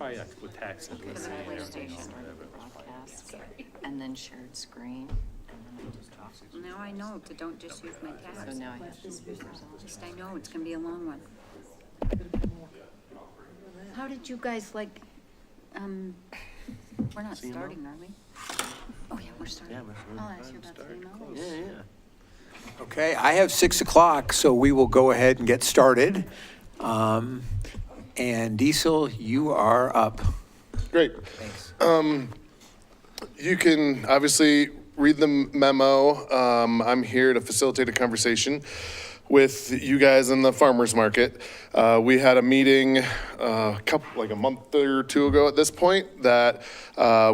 probably with taxes, with Radio everything station, else, whatever. broadcast, and then shared screen, and then I just talk. Now I know to don't just use my So tabs. now I have the speakers on. At least I know it's gonna be a long one. How did you guys like, we're not CMO? starting, are we? Oh, yeah, we're starting. Yeah, we're I'll ask you about CMO. Yeah, yeah. Okay, I have 6 o'clock, so we will go ahead and get started. And Diesel, you are up. Great. Thanks. You can obviously read the memo. I'm here to facilitate a conversation with you guys in the farmers market. We had a meeting like a month or two ago at this point that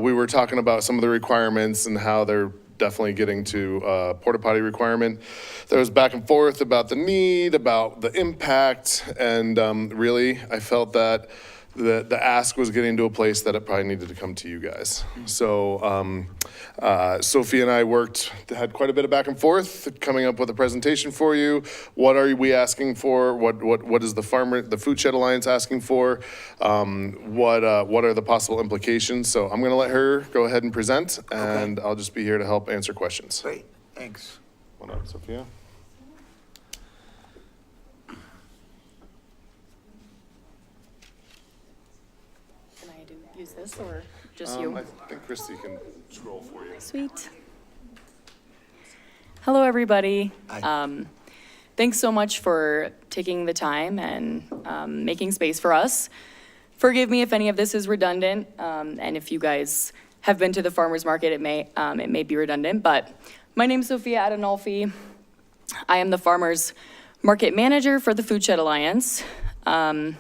we were talking about some of the requirements and how they're definitely getting to porta potty requirement. There was back and forth about the need, about the impact, and really I felt that the ask was getting to a place that it probably needed to come to you guys. So Sophie and I had quite a bit of back and forth, coming up with a presentation for you. What are we asking for? What is the Food Shed Alliance asking for? What are the possible implications? So I'm gonna let her go ahead and present, and I'll just be here to help answer questions. Great, thanks. One up, Sophia. Can I use this or just you? I think Christy can scroll for you. Sweet. Hello, everybody. Hi. Thanks so much for taking the time and making space for us. Forgive me if any of this is redundant, and if you guys have been to the farmers market, it may be redundant. But my name is Sophia Adinolfi. I am the farmers market manager for the Food Shed Alliance. You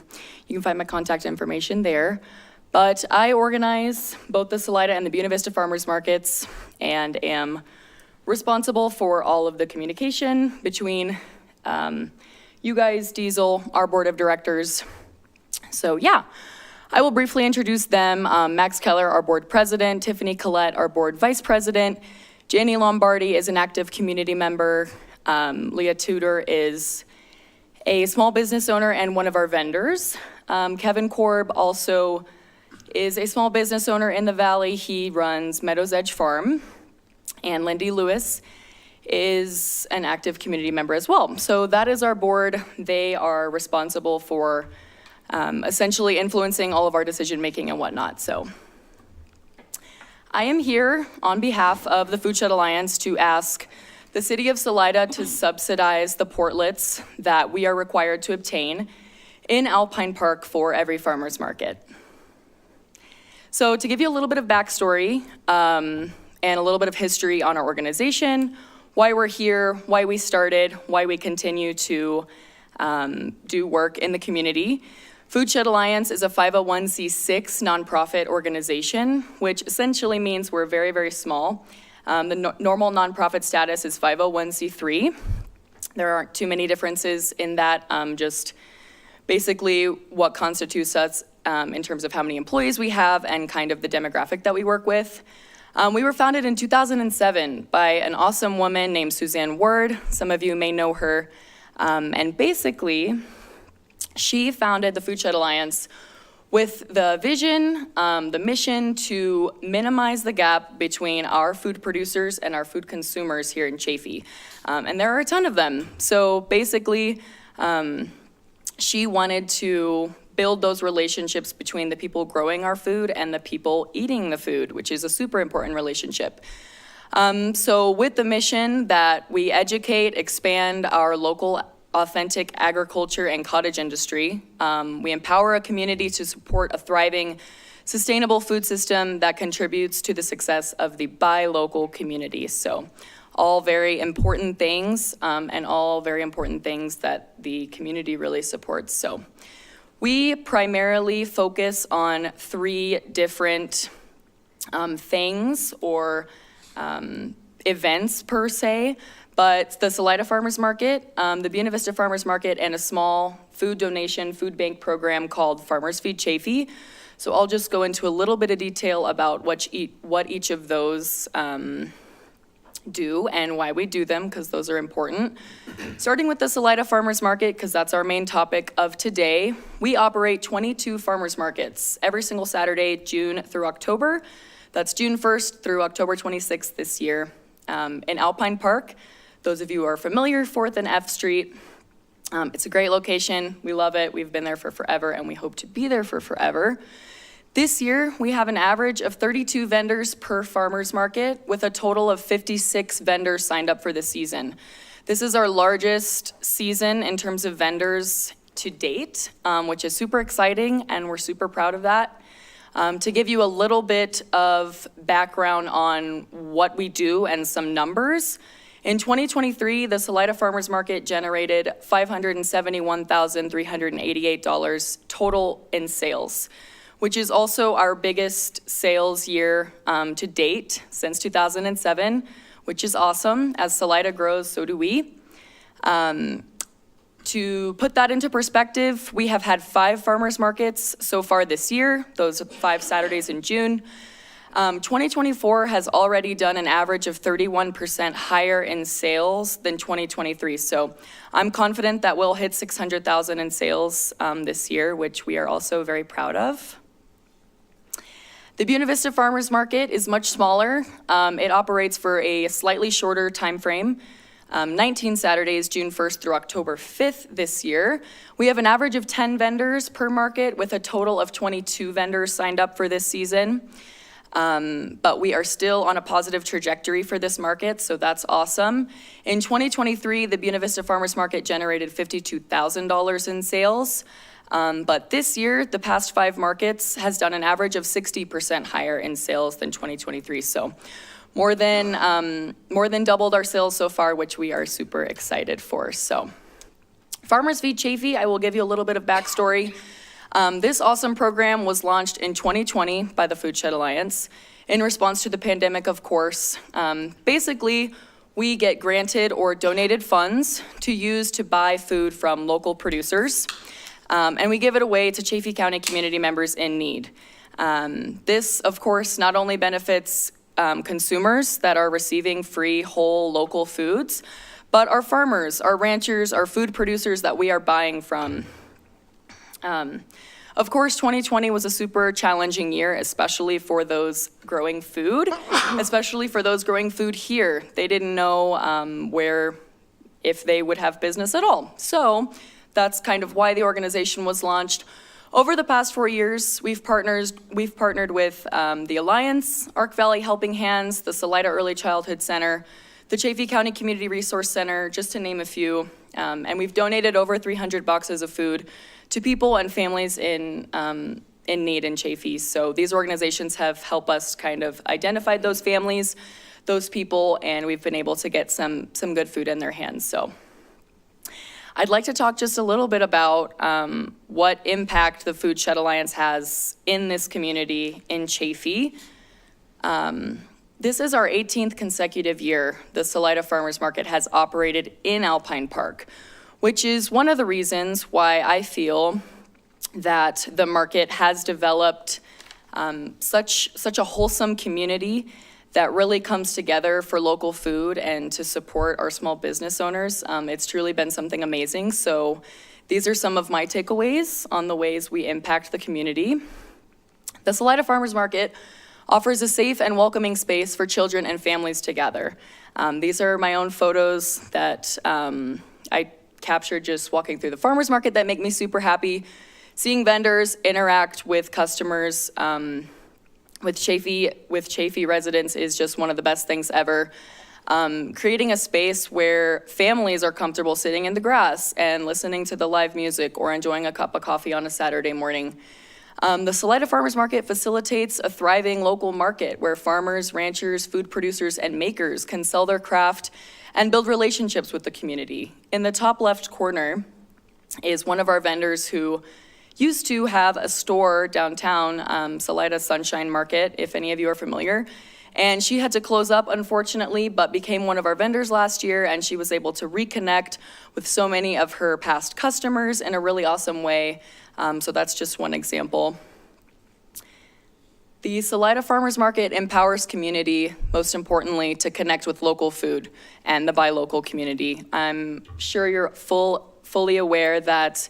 can find my contact information there. But I organize both the Salida and the Buena Vista farmers markets and am responsible for all of the communication between you guys, Diesel, our board of directors. So yeah, I will briefly introduce them. Max Keller, our board president, Tiffany Collette, our board vice president, Jenny Lombardi is an active community member, Leah Tudor is a small business owner and one of our vendors. Kevin Korb also is a small business owner in the Valley. He runs Meadows Edge Farm. And Lindy Lewis is an active community member as well. So that is our board. They are responsible for essentially influencing all of our decision-making and whatnot. So I am here on behalf of the Food Shed Alliance to ask the city of Salida to subsidize the portlets that we are required to obtain in Alpine Park for every farmer's market. So to give you a little bit of backstory and a little bit of history on our organization, why we're here, why we started, why we continue to do work in the community. Food Shed Alliance is a 501c6 nonprofit organization, which essentially means we're very, very small. The normal nonprofit status is 501c3. There aren't too many differences in that, just basically what constitutes us in terms of how many employees we have and kind of the demographic that we work with. We were founded in 2007 by an awesome woman named Suzanne Word. Some of you may know her. And basically, she founded the Food Shed Alliance with the vision, the mission to minimize the gap between our food producers and our food consumers here in Chaffee. And there are a ton of them. So basically, she wanted to build those relationships between the people growing our food and the people eating the food, which is a super important relationship. So with the mission that we educate, expand our local authentic agriculture and cottage industry, we empower a community to support a thriving, sustainable food system that contributes to the success of the buy local community. So all very important things and all very important things that the community really supports. So we primarily focus on 3 different things or events per se, but the Salida Farmers Market, the Buena Vista Farmers Market, and a small food donation food bank program called Farmers Feed Chaffee. So I'll just go into a little bit of detail about what each of those do and why we do them, because those are important. Starting with the Salida Farmers Market, because that's our main topic of today. We operate 22 farmers markets every single Saturday, June through October. That's June 1st through October 26th this year in Alpine Park. Those of you who are familiar, 4th and F Street. It's a great location. We love it. We've been there for forever, and we hope to be there for forever. This year, we have an average of 32 vendors per farmers market, with a total of 56 vendors signed up for the season. This is our largest season in terms of vendors to date, which is super exciting, and we're super proud of that. To give you a little bit of background on what we do and some numbers, in 2023, the Salida Farmers Market generated $571,388 total in sales, which is also our biggest sales year to date since 2007, which is awesome. As Salida grows, so do we. To put that into perspective, we have had 5 farmers markets so far this year, those 5 Saturdays in June. 2024 has already done an average of 31% higher in sales than 2023. So I'm confident that we'll hit 600,000 in sales this year, which we are also very proud of. The Buena Vista Farmers Market is much smaller. It operates for a slightly shorter time frame, 19 Saturdays, June 1st through October 5th this year. We have an average of 10 vendors per market, with a total of 22 vendors signed up for this season. But we are still on a positive trajectory for this market, so that's awesome. In 2023, the Buena Vista Farmers Market generated $52,000 in sales. But this year, the past 5 markets has done an average of 60% higher in sales than 2023. So more than doubled our sales so far, which we are super excited for. So Farmers Feed Chaffee, I will give you a little bit of backstory. This awesome program was launched in 2020 by the Food Shed Alliance in response to the pandemic, of course. Basically, we get granted or donated funds to use to buy food from local producers, and we give it away to Chaffee County community members in need. This, of course, not only benefits consumers that are receiving free, whole, local foods, but our farmers, our ranchers, our food producers that we are buying from. Of course, 2020 was a super challenging year, especially for those growing food, especially for those growing food here. They didn't know if they would have business at all. So that's kind of why the organization was launched. Over the past 4 years, we've partnered with the Alliance, Ark Valley Helping Hands, the Salida Early Childhood Center, the Chaffee County Community Resource Center, just to name a few. And we've donated over 300 boxes of food to people and families in need in Chaffee. So these organizations have helped us kind of identify those families, those people, and we've been able to get some good food in their hands. So I'd like to talk just a little bit about what impact the Food Shed Alliance has in this community in Chaffee. This is our 18th consecutive year the Salida Farmers Market has operated in Alpine Park, which is one of the reasons why I feel that the market has developed such a wholesome community that really comes together for local food and to support our small business owners. It's truly been something amazing. So these are some of my takeaways on the ways we impact the community. The Salida Farmers Market offers a safe and welcoming space for children and families to gather. These are my own photos that I captured just walking through the farmers market that make me super happy. Seeing vendors interact with customers, with Chaffee residents is just one of the best things ever. Creating a space where families are comfortable sitting in the grass and listening to the live music or enjoying a cup of coffee on a Saturday morning. The Salida Farmers Market facilitates a thriving local market where farmers, ranchers, food producers, and makers can sell their craft and build relationships with the community. In the top left corner is one of our vendors who used to have a store downtown, Salida Sunshine Market, if any of you are familiar. And she had to close up, unfortunately, but became one of our vendors last year, and she was able to reconnect with so many of her past customers in a really awesome way. So that's just one example. The Salida Farmers Market empowers community, most importantly, to connect with local food and the buy local community. I'm sure you're fully aware that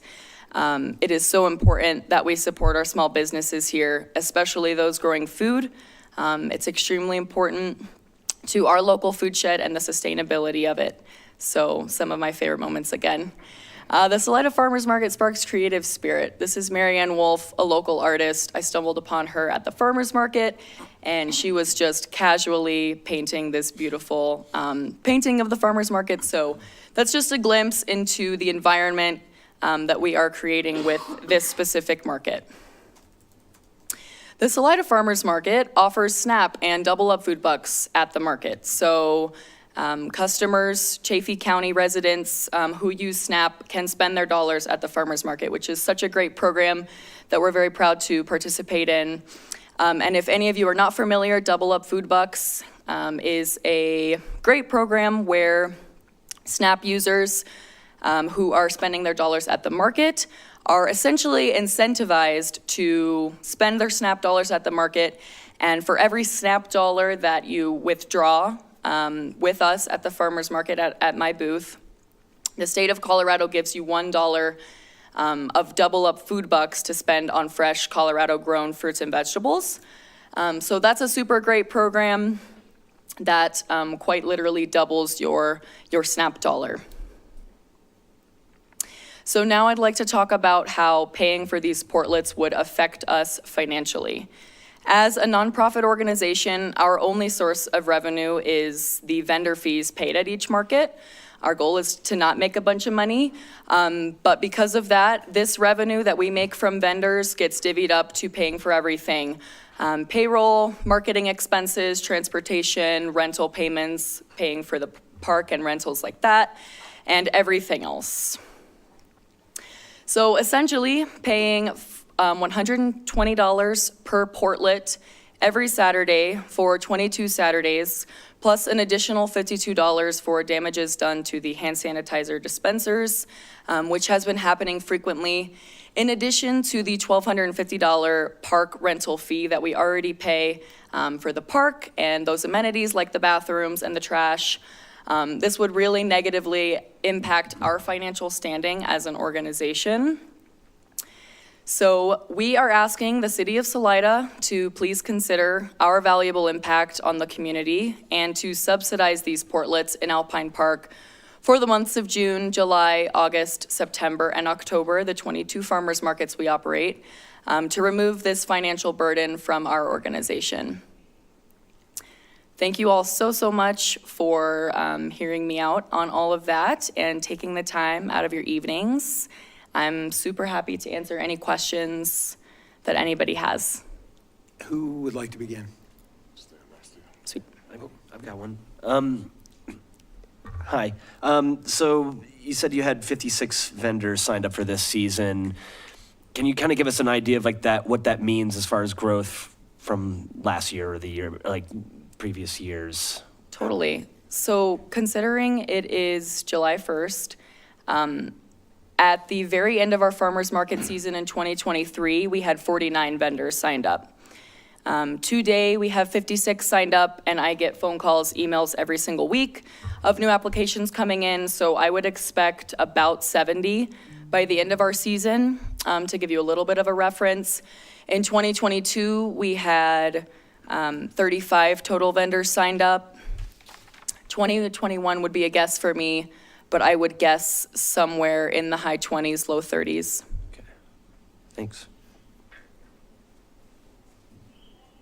it is so important that we support our small businesses here, especially those growing food. It's extremely important to our local food shed and the sustainability of it. So some of my favorite moments again. The Salida Farmers Market sparks creative spirit. This is Marianne Wolf, a local artist. I stumbled upon her at the farmers market, and she was just casually painting this beautiful painting of the farmers market. So that's just a glimpse into the environment that we are creating with this specific market. The Salida Farmers Market offers SNAP and Double Up food bucks at the market. So customers, Chaffee County residents who use SNAP can spend their dollars at the farmers market, which is such a great program that we're very proud to participate in. And if any of you are not familiar, Double Up Food Bucks is a great program where SNAP users who are spending their dollars at the market are essentially incentivized to spend their SNAP dollars at the market. And for every SNAP dollar that you withdraw with us at the farmers market at my booth, the state of Colorado gives you $1 of Double Up food bucks to spend on fresh Colorado grown fruits and vegetables. So that's a super great program that quite literally doubles your SNAP dollar. So now I'd like to talk about how paying for these portlets would affect us financially. As a nonprofit organization, our only source of revenue is the vendor fees paid at each market. Our goal is to not make a bunch of money, but because of that, this revenue that we make from vendors gets divvied up to paying for everything. Payroll, marketing expenses, transportation, rental payments, paying for the park and rentals like that, and everything else. So essentially, paying $120 per portlet every Saturday for 22 Saturdays, plus an additional $52 for damages done to the hand sanitizer dispensers, which has been happening frequently, in addition to the $1,250 park rental fee that we already pay for the park and those amenities like the bathrooms and the trash. This would really negatively impact our financial standing as an organization. So we are asking the city of Salida to please consider our valuable impact on the community and to subsidize these portlets in Alpine Park for the months of June, July, August, September, and October, the 22 farmers markets we operate, to remove this financial burden from our organization. Thank you all so much for hearing me out on all of that and taking the time out of your evenings. I'm super happy to answer any questions that anybody has. Who would like to begin? Sweet. I've got one. Hi. So you said you had 56 vendors signed up for this season. Can you kind of give us an idea of like that, what that means as far as growth from last year or the year, like previous years? Totally. So considering it is July 1st, at the very end of our farmers market season in 2023, we had 49 vendors signed up. Today, we have 56 signed up, and I get phone calls, emails every single week of new applications coming in, so I would expect about 70 by the end of our season. To give you a little bit of a reference, in 2022, we had 35 total vendors signed up. 20 to 21 would be a guess for me, but I would guess somewhere in the high 20s, low 30s. Okay. Thanks.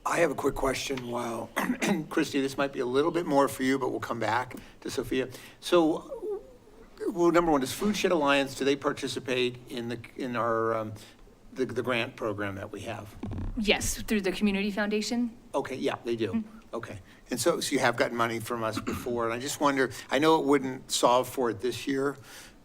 I have a quick question while, Christy, this might be a little bit more for you, but we'll come back to Sophia. So, well, number one, does Food Shed Alliance, do they participate in our the grant program that we have? Yes, through the community foundation. Okay, yeah, they do. Okay. And so you have gotten money from us before, and I just wonder, I know it wouldn't solve for it this year,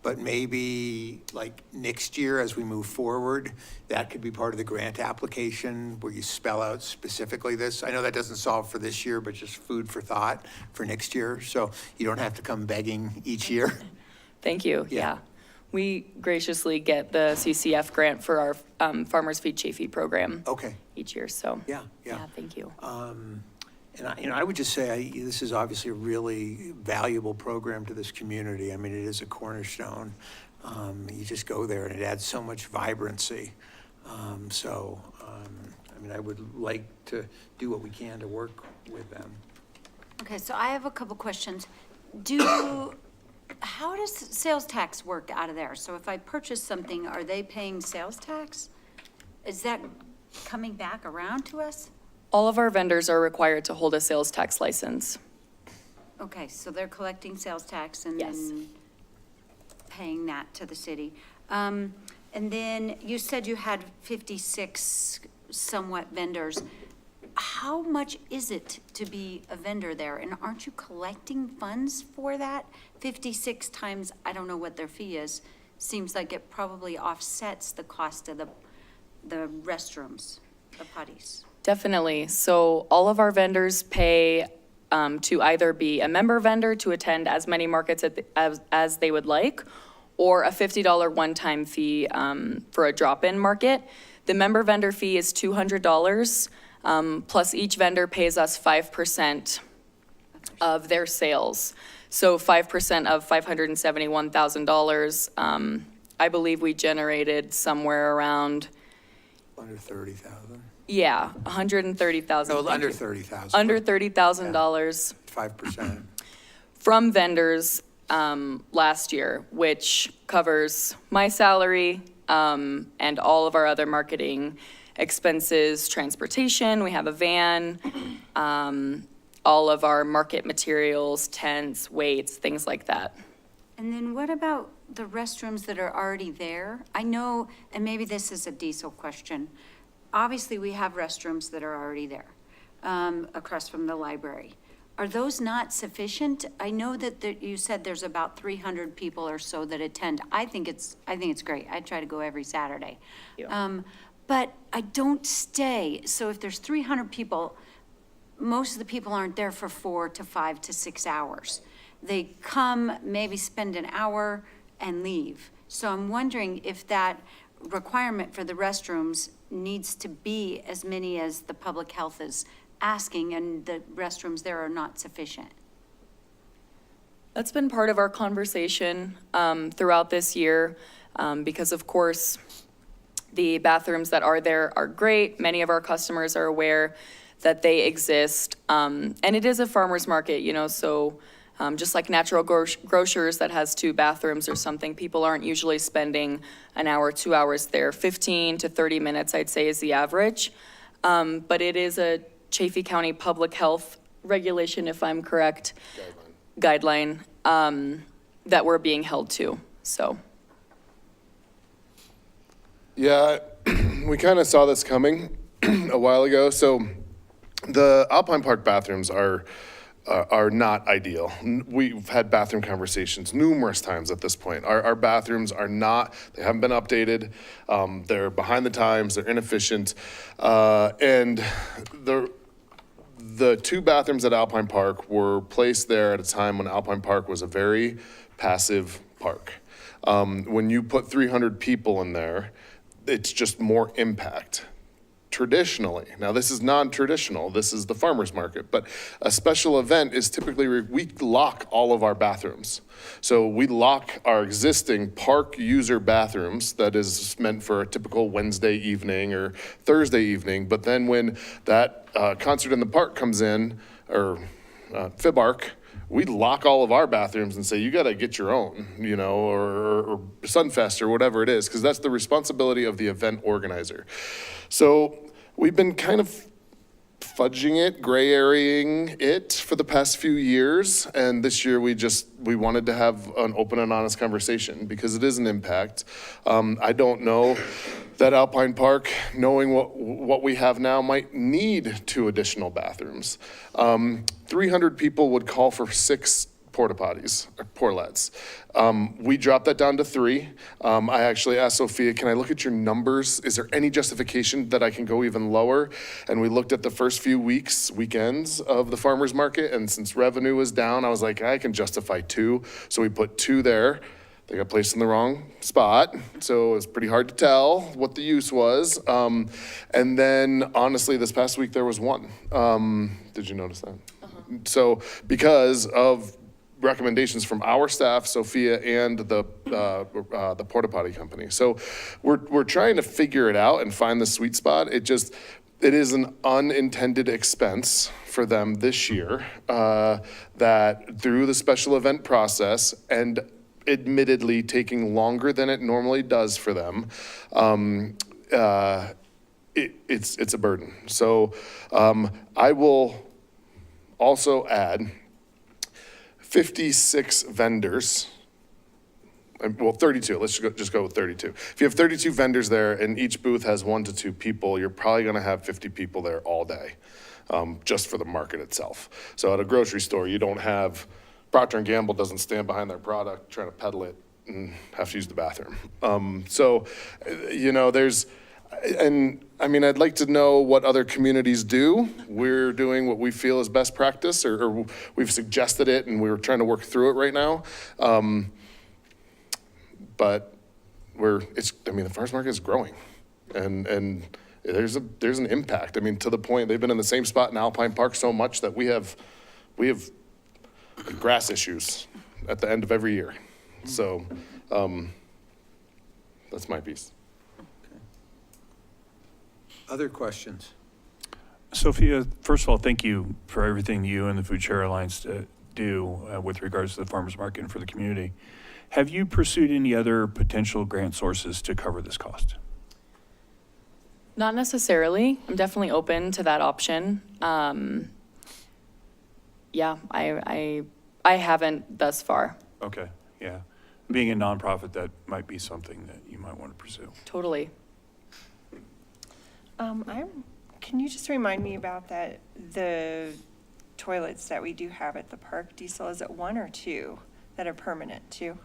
but maybe like next year as we move forward, that could be part of the grant application where you spell out specifically this. I know that doesn't solve for this year, but just food for thought for next year. So you don't have to come begging each year. Thank you, yeah. We graciously get the CCF grant for our Farmers Feed Chaffee program. Okay. each year, so. Yeah, yeah. Thank you. And I would just say, this is obviously a really valuable program to this community. I mean, it is a cornerstone. You just go there and it adds so much vibrancy. I would like to do what we can to work with them. Okay, so I have a couple questions. How does sales tax work out of there? So if I purchase something, are they paying sales tax? Is that coming back around to us? All of our vendors are required to hold a sales tax license. Okay, so they're collecting sales tax and Yes. then paying that to the city. And then you said you had 56 somewhat vendors. How much is it to be a vendor there? And aren't you collecting funds for that? 56 times, I don't know what their fee is, seems like it probably offsets the cost of the restrooms, the potties. Definitely. So all of our vendors pay to either be a member vendor to attend as many markets as they would like, or a $50 one-time fee for a drop-in market. The member vendor fee is $200, plus each vendor pays us 5% of their sales. So 5% of $571,000. I believe we generated somewhere around, Under 30,000? yeah, $130,000. No, thank under you. 30,000. Under $30,000 5%. from vendors last year, which covers my salary and all of our other marketing expenses, transportation, we have a van, all of our market materials, tents, weights, things like that. And then what about the restrooms that are already there? I know, and maybe this is a diesel question. Obviously, we have restrooms that are already there, across from the library. Are those not sufficient? I know that you said there's about 300 people or so that attend. I think it's great. I try to go every Saturday. But I don't stay. So if there's 300 people, most of the people aren't there for 4 to 5 to 6 hours. They come, maybe spend an hour and leave. So I'm wondering if that requirement for the restrooms needs to be as many as the public health is asking, and the restrooms there are not sufficient. That's been part of our conversation throughout this year, because of course, the bathrooms that are there are great. Many of our customers are aware that they exist. And it is a farmer's market, so just like natural grocers that has 2 bathrooms or something, people aren't usually spending an hour, 2 hours there. 15 to 30 minutes, I'd say, is the average. But it is a Chaffey County Public Health regulation, if I'm correct, guideline that we're being held to, so. Yeah, we kind of saw this coming a while ago. So the Alpine Park bathrooms are not ideal. We've had bathroom conversations numerous times at this point. Our bathrooms are not, they haven't been updated. They're behind the times, they're inefficient. And the 2 bathrooms at Alpine Park were placed there at a time when Alpine Park was a very passive park. When you put 300 people in there, it's just more impact. Traditionally, now this is non-traditional, this is the farmer's market, but a special event is typically, we lock all of our bathrooms. So we lock our existing park user bathrooms that is meant for a typical Wednesday evening or Thursday evening, but then when that concert in the park comes in, or FIBARC, we lock all of our bathrooms and say, you gotta get your own, or Sunfest or whatever it is, because that's the responsibility of the event organizer. So we've been kind of fudging it, gray areaing it for the past few years. And this year we wanted to have an open and honest conversation because it is an impact. I don't know that Alpine Park, knowing what we have now, might need 2 additional bathrooms. 300 people would call for 6 porta potties, or portlets. We dropped that down to 3. I actually asked Sophia, can I look at your numbers? Is there any justification that I can go even lower? And we looked at the first few weekends of the farmer's market, and since revenue was down, I was like, I can justify 2. So we put 2 there. they got placed in the wrong spot, so it was pretty hard to tell what the use was. And then honestly, this past week, there was one. Did you notice that? So because of recommendations from our staff, Sophia, and the porta potty company. So we're trying to figure it out and find the sweet spot. It is an unintended expense for them this year, that through the special event process, and admittedly taking longer than it normally does for them, it's a burden. So I will also add 56 vendors. Well, 32, let's just go with 32. If you have 32 vendors there and each booth has 1 to 2 people, you're probably gonna have 50 people there all day, just for the market itself. So at a grocery store, you don't have, Procter & Gamble doesn't stand behind their product trying to peddle it and have to use the bathroom. And I mean, I'd like to know what other communities do. We're doing what we feel is best practice, or we've suggested it and we're trying to work through it right now. But the farmers market is growing, and there's an impact. I mean, to the point, they've been in the same spot in Alpine Park so much that we have grass issues at the end of every year. So, that's my piece. Other questions? Sophia, first of all, thank you for everything you and the Food Share Alliance do with regards to the farmers market and for the community. Have you pursued any other potential grant sources to cover this cost? Not necessarily. I'm definitely open to that option. Yeah, I haven't thus far. Okay, yeah. Being a nonprofit, that might be something that you might want to pursue. Totally. Can you just remind me about the toilets that we do have at the park, Diesel? Is it 1 or 2 that are permanent too?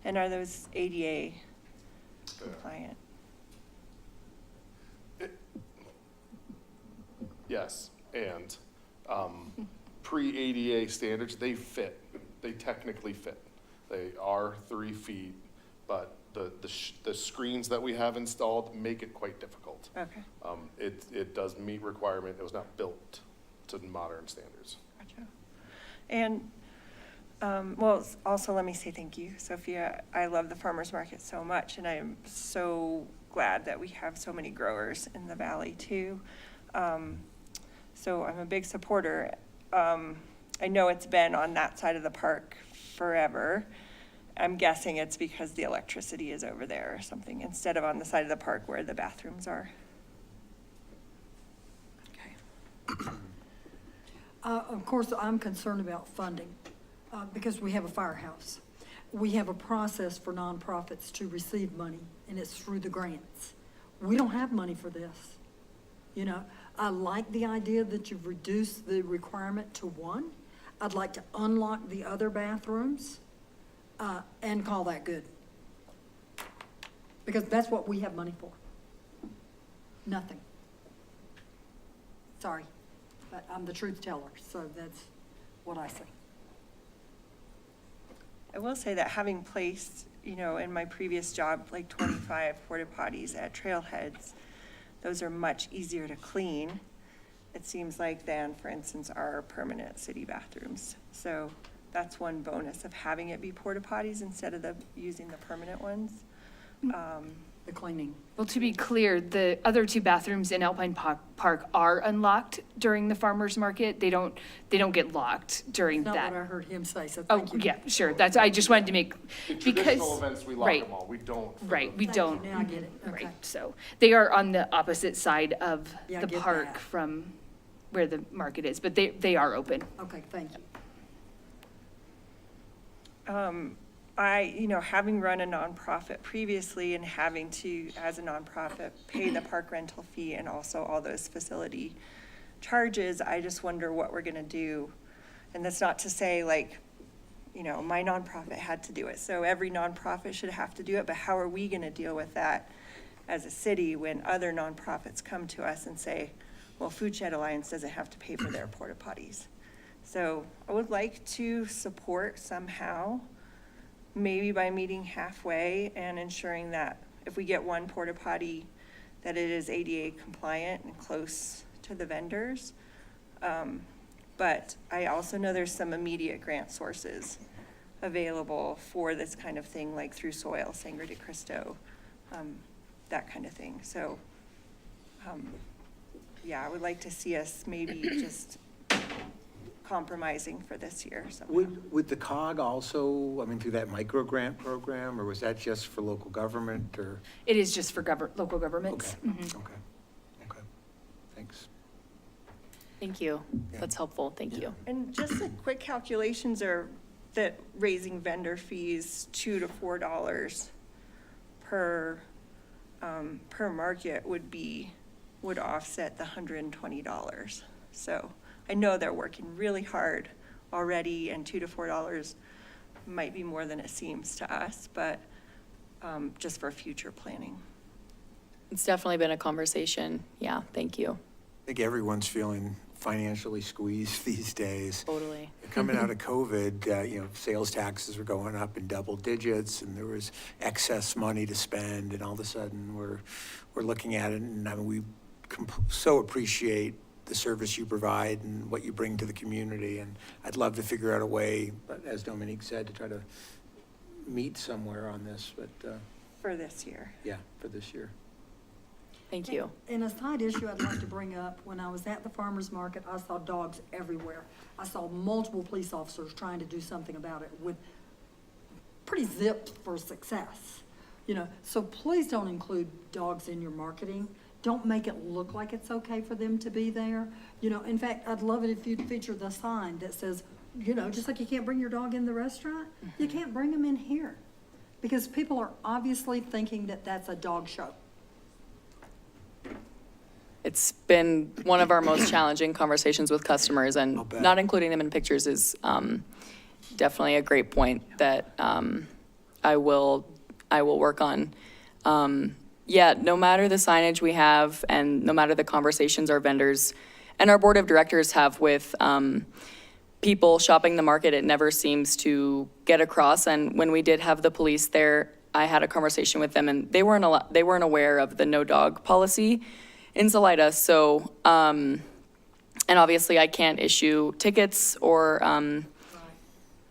And are those ADA compliant? Yes, and pre-ADA standards, they technically fit. They are 3 feet, but the screens that we have installed make it quite difficult. Okay, It does meet requirement. It was not built to modern standards. gotcha. And, well, also let me say thank you, Sophia. I love the farmer's market so much, and I am so glad that we have so many growers in the valley too. So I'm a big supporter. I know it's been on that side of the park forever. I'm guessing it's because the electricity is over there or something, instead of on the side of the park where the bathrooms are. Of course, I'm concerned about funding, because we have a firehouse. We have a process for nonprofits to receive money, and it's through the grants. We don't have money for this. You know, I like the idea that you've reduced the requirement to 1. I'd like to unlock the other bathrooms, and call that good. Because that's what we have money for. Nothing. Sorry, but I'm the truth teller, so that's what I say. I will say that having placed, in my previous job, like 25 porta potties at trailheads, those are much easier to clean, it seems like, than, for instance, our permanent city bathrooms. So that's one bonus of having it be porta potties instead of using the permanent ones. The cleaning. Well, to be clear, the other 2 bathrooms in Alpine Park are unlocked during the farmer's market. They don't get locked during Not that. what I heard him say, so Oh, thank you. yeah, sure. I just wanted to make, The because. traditional events, we lock right, them all. We don't. for Right, the- we Thank you. don't. Now I get it, okay. Right, so they are on the opposite side of Yeah, I the get park that. from where the market is, but they are open. Okay, thank you. Having run a nonprofit previously and having to, as a nonprofit, pay the park rental fee and also all those facility charges, I just wonder what we're gonna do. And that's not to say my nonprofit had to do it, so every nonprofit should have to do it, but how are we gonna deal with that as a city when other nonprofits come to us and say, well, Food Shed Alliance doesn't have to pay for their porta potties? So I would like to support somehow maybe by meeting halfway and ensuring that if we get one porta potty, that it is ADA compliant and close to the vendors. But I also know there's some immediate grant sources available for this kind of thing, like through Soil, Sangre de Cristo, that kind of thing. So, yeah, I would like to see us maybe just compromising for this year somehow. Would the COG also, I mean, through that micro grant program, or was that just for local government, or? It is just for local governments. Okay, okay, okay, thanks. Thank you. That's helpful. Thank you. And just the quick calculations are that raising vendor fees $2 to $4 per market would offset the $120. So I know they're working really hard already, and $2 to $4 might be more than it seems to us, but just for future planning. It's definitely been a conversation. Yeah, thank you. I think everyone's feeling financially squeezed these days. Totally. Coming out of COVID, sales taxes were going up in double digits, and there was excess money to spend, and all of a sudden we're looking at it, and I mean, we so appreciate the service you provide and what you bring to the community, and I'd love to figure out a way, but as Dominique said, to try to meet somewhere on this, but For this year. yeah, for this year. Thank you. And a side issue I'd like to bring up, when I was at the farmer's market, I saw dogs everywhere. I saw multiple police officers trying to do something about it with pretty zipped for success. So please don't include dogs in your marketing. Don't make it look like it's okay for them to be there. In fact, I'd love it if you'd feature the sign that says, just like you can't bring your dog in the restaurant, you can't bring them in here. Because people are obviously thinking that that's a dog show. It's been one of our most challenging conversations with customers, and I'll bet. not including them in pictures is definitely a great point that I will work on. Yeah, no matter the signage we have and no matter the conversations our vendors and our board of directors have with people shopping the market, it never seems to get across. And when we did have the police there, I had a conversation with them, and they weren't aware of the no dog policy in Salida. So, and obviously I can't issue tickets or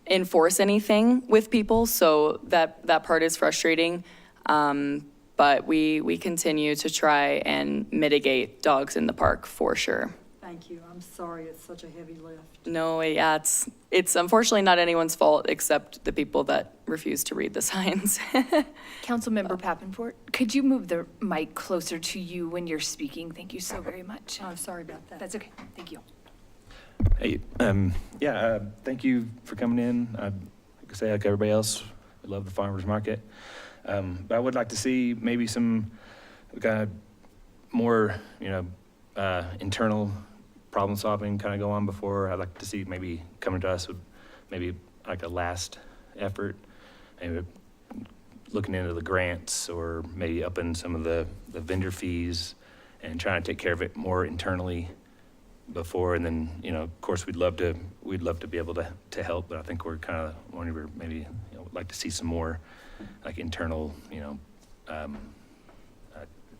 enforce anything with people, so that part is frustrating. But we continue to try and mitigate dogs in the park for sure. Thank you. I'm sorry it's such a heavy lift. No, yeah, it's unfortunately not anyone's fault except the people that refuse to read the signs. Councilmember Papenfort, could you move the mic closer to you when you're speaking? Thank you so very much. Oh, sorry about that. That's okay. Thank you. Hey, thank you for coming in. Like I say, like everybody else, I love the farmer's market. But I would like to see maybe some kind of more, internal problem solving kind of go on before. I'd like to see maybe coming to us with maybe like a last effort, maybe looking into the grants or maybe upping some of the vendor fees and trying to take care of it more internally before. And then, of course, we'd love to be able to help, but I think we're kind of wanting to maybe, like to see some more like internal,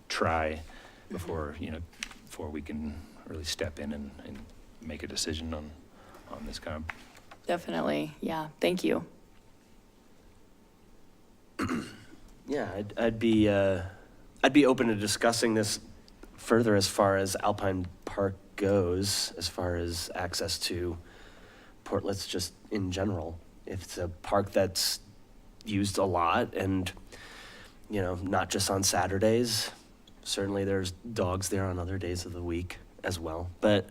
try before we can really step in and make a decision on this kind of. Definitely, yeah, thank you. Yeah, I'd be open to discussing this further as far as Alpine Park goes, as far as access to portlets just in general. If it's a park that's used a lot and, not just on Saturdays, certainly there's dogs there on other days of the week as well. But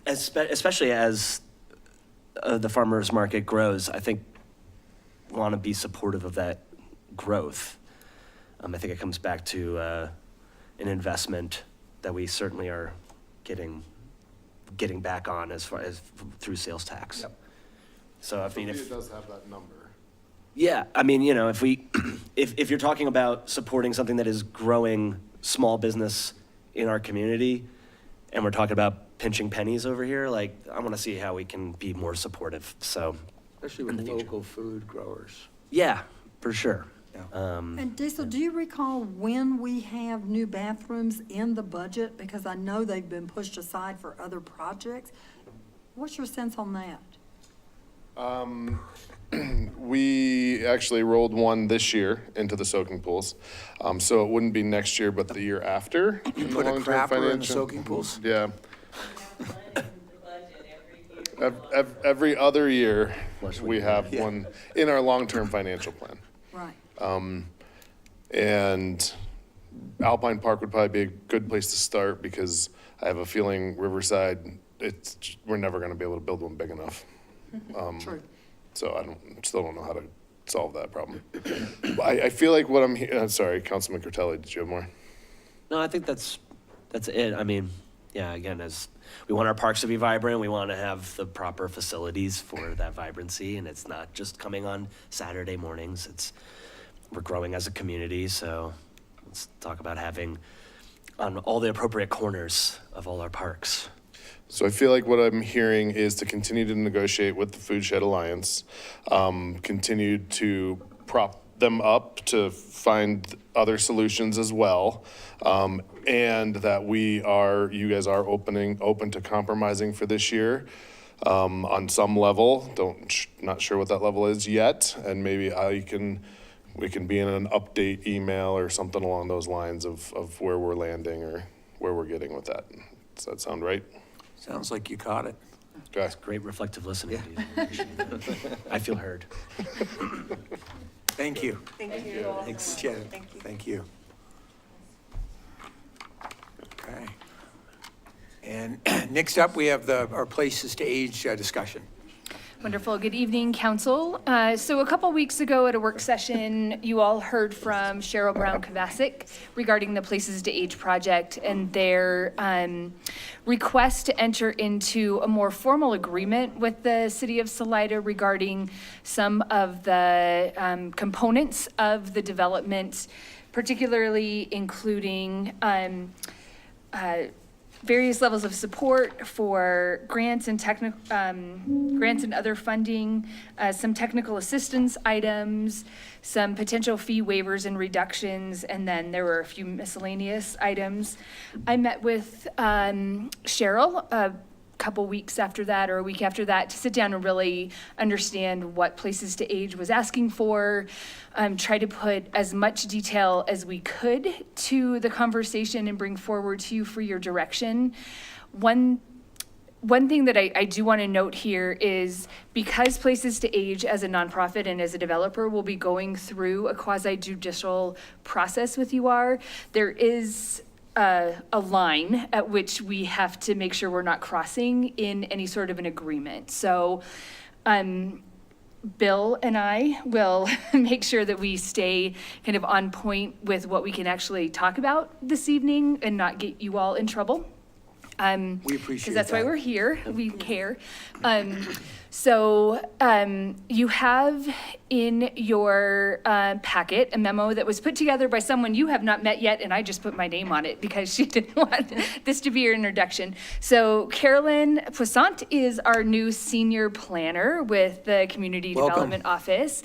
especially as the farmers market grows, I think want to be supportive of that growth. I think it comes back to an investment that we certainly are getting back on as far as through sales tax. Yep. So I mean, It does have that number. yeah, I mean, if you're talking about supporting something that is growing small business in our community, and we're talking about pinching pennies over here, like, I want to see how we can be more supportive. So Especially in the with future. local food growers. Yeah, for sure. And Diesel, do you recall when we have new bathrooms in the budget? Because I know they've been pushed aside for other projects. What's your sense on that? We actually rolled one this year into the soaking pools. So it wouldn't be next year, but the year after. in the Put a long-term crapper in the financial. soaking pools? Yeah. Every other year, we have Yeah. one in our long-term financial plan. Right. And Alpine Park would probably be a good place to start because I have a feeling Riverside, we're never gonna be able to build one big enough. True. So still don't know how to solve that problem. I feel like what I'm sorry, Councilman Curtelli, did you have more? No, I think that's it. I mean, yeah, again, as we want our parks to be vibrant, we want to have the proper facilities for that vibrancy, and it's not just coming on Saturday mornings. We're growing as a community, so let's talk about having on all the appropriate corners of all our parks. So I feel like what I'm hearing is to continue to negotiate with the Food Shed Alliance, continue to prop them up to find other solutions as well, and that you guys are open to compromising for this year on some level. Not sure what that level is yet, and maybe we can be in an update email or something along those lines of where we're landing or where we're getting with that. Does that sound right? Sounds like you caught it. Okay. Great reflective listening. Appreciate that. I feel heard. Thank you. Thank you. Thanks. Appreciate it. Thank you. Thank you. Okay. And next up, we have our places to age discussion. Wonderful. Good evening, council. So a couple weeks ago at a work session, you all heard from Cheryl Brown Kovacic regarding the Places to Age project and their request to enter into a more formal agreement with the city of Salida regarding some of the components of the development, particularly including various levels of support for grants and grants and other funding, some technical assistance items, some potential fee waivers and reductions, and then there were a few miscellaneous items. I met with Cheryl a couple weeks after that or a week after that to sit down and really understand what Places to Age was asking for, try to put as much detail as we could to the conversation and bring forward to you for your direction. One thing that I do want to note here is because Places to Age as a nonprofit and as a developer will be going through a quasi-judicial process with UR, there is a line at which we have to make sure we're not crossing in any sort of an agreement. So Bill and I will make sure that we stay kind of on point with what we can actually talk about this evening and not get you all in trouble. We appreciate Because that's why that. we're here, we care. So you have in your packet a memo that was put together by someone you have not met yet, and I just put my name on it because she didn't want this to be your introduction. So Carolyn Poissant is our new senior planner with the Community Welcome. Development Office.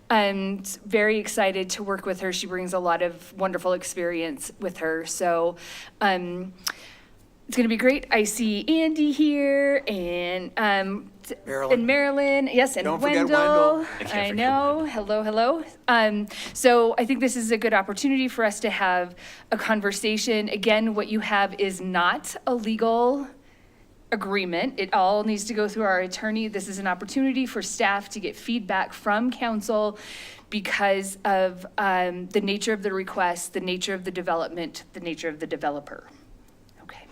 I'm very excited to work with her. She brings a lot of wonderful experience with her. So it's going to be great. I see Andy here and Marilyn, yes, and Don't forget Wendell. Wendell. I can't I forget know. Hello, hello. So I think this is a good opportunity for us to have a conversation. Again, what you have is not a legal agreement. It all needs to go through our attorney. This is an opportunity for staff to get feedback from council because of the nature of the request, the nature of the development, the nature of the developer.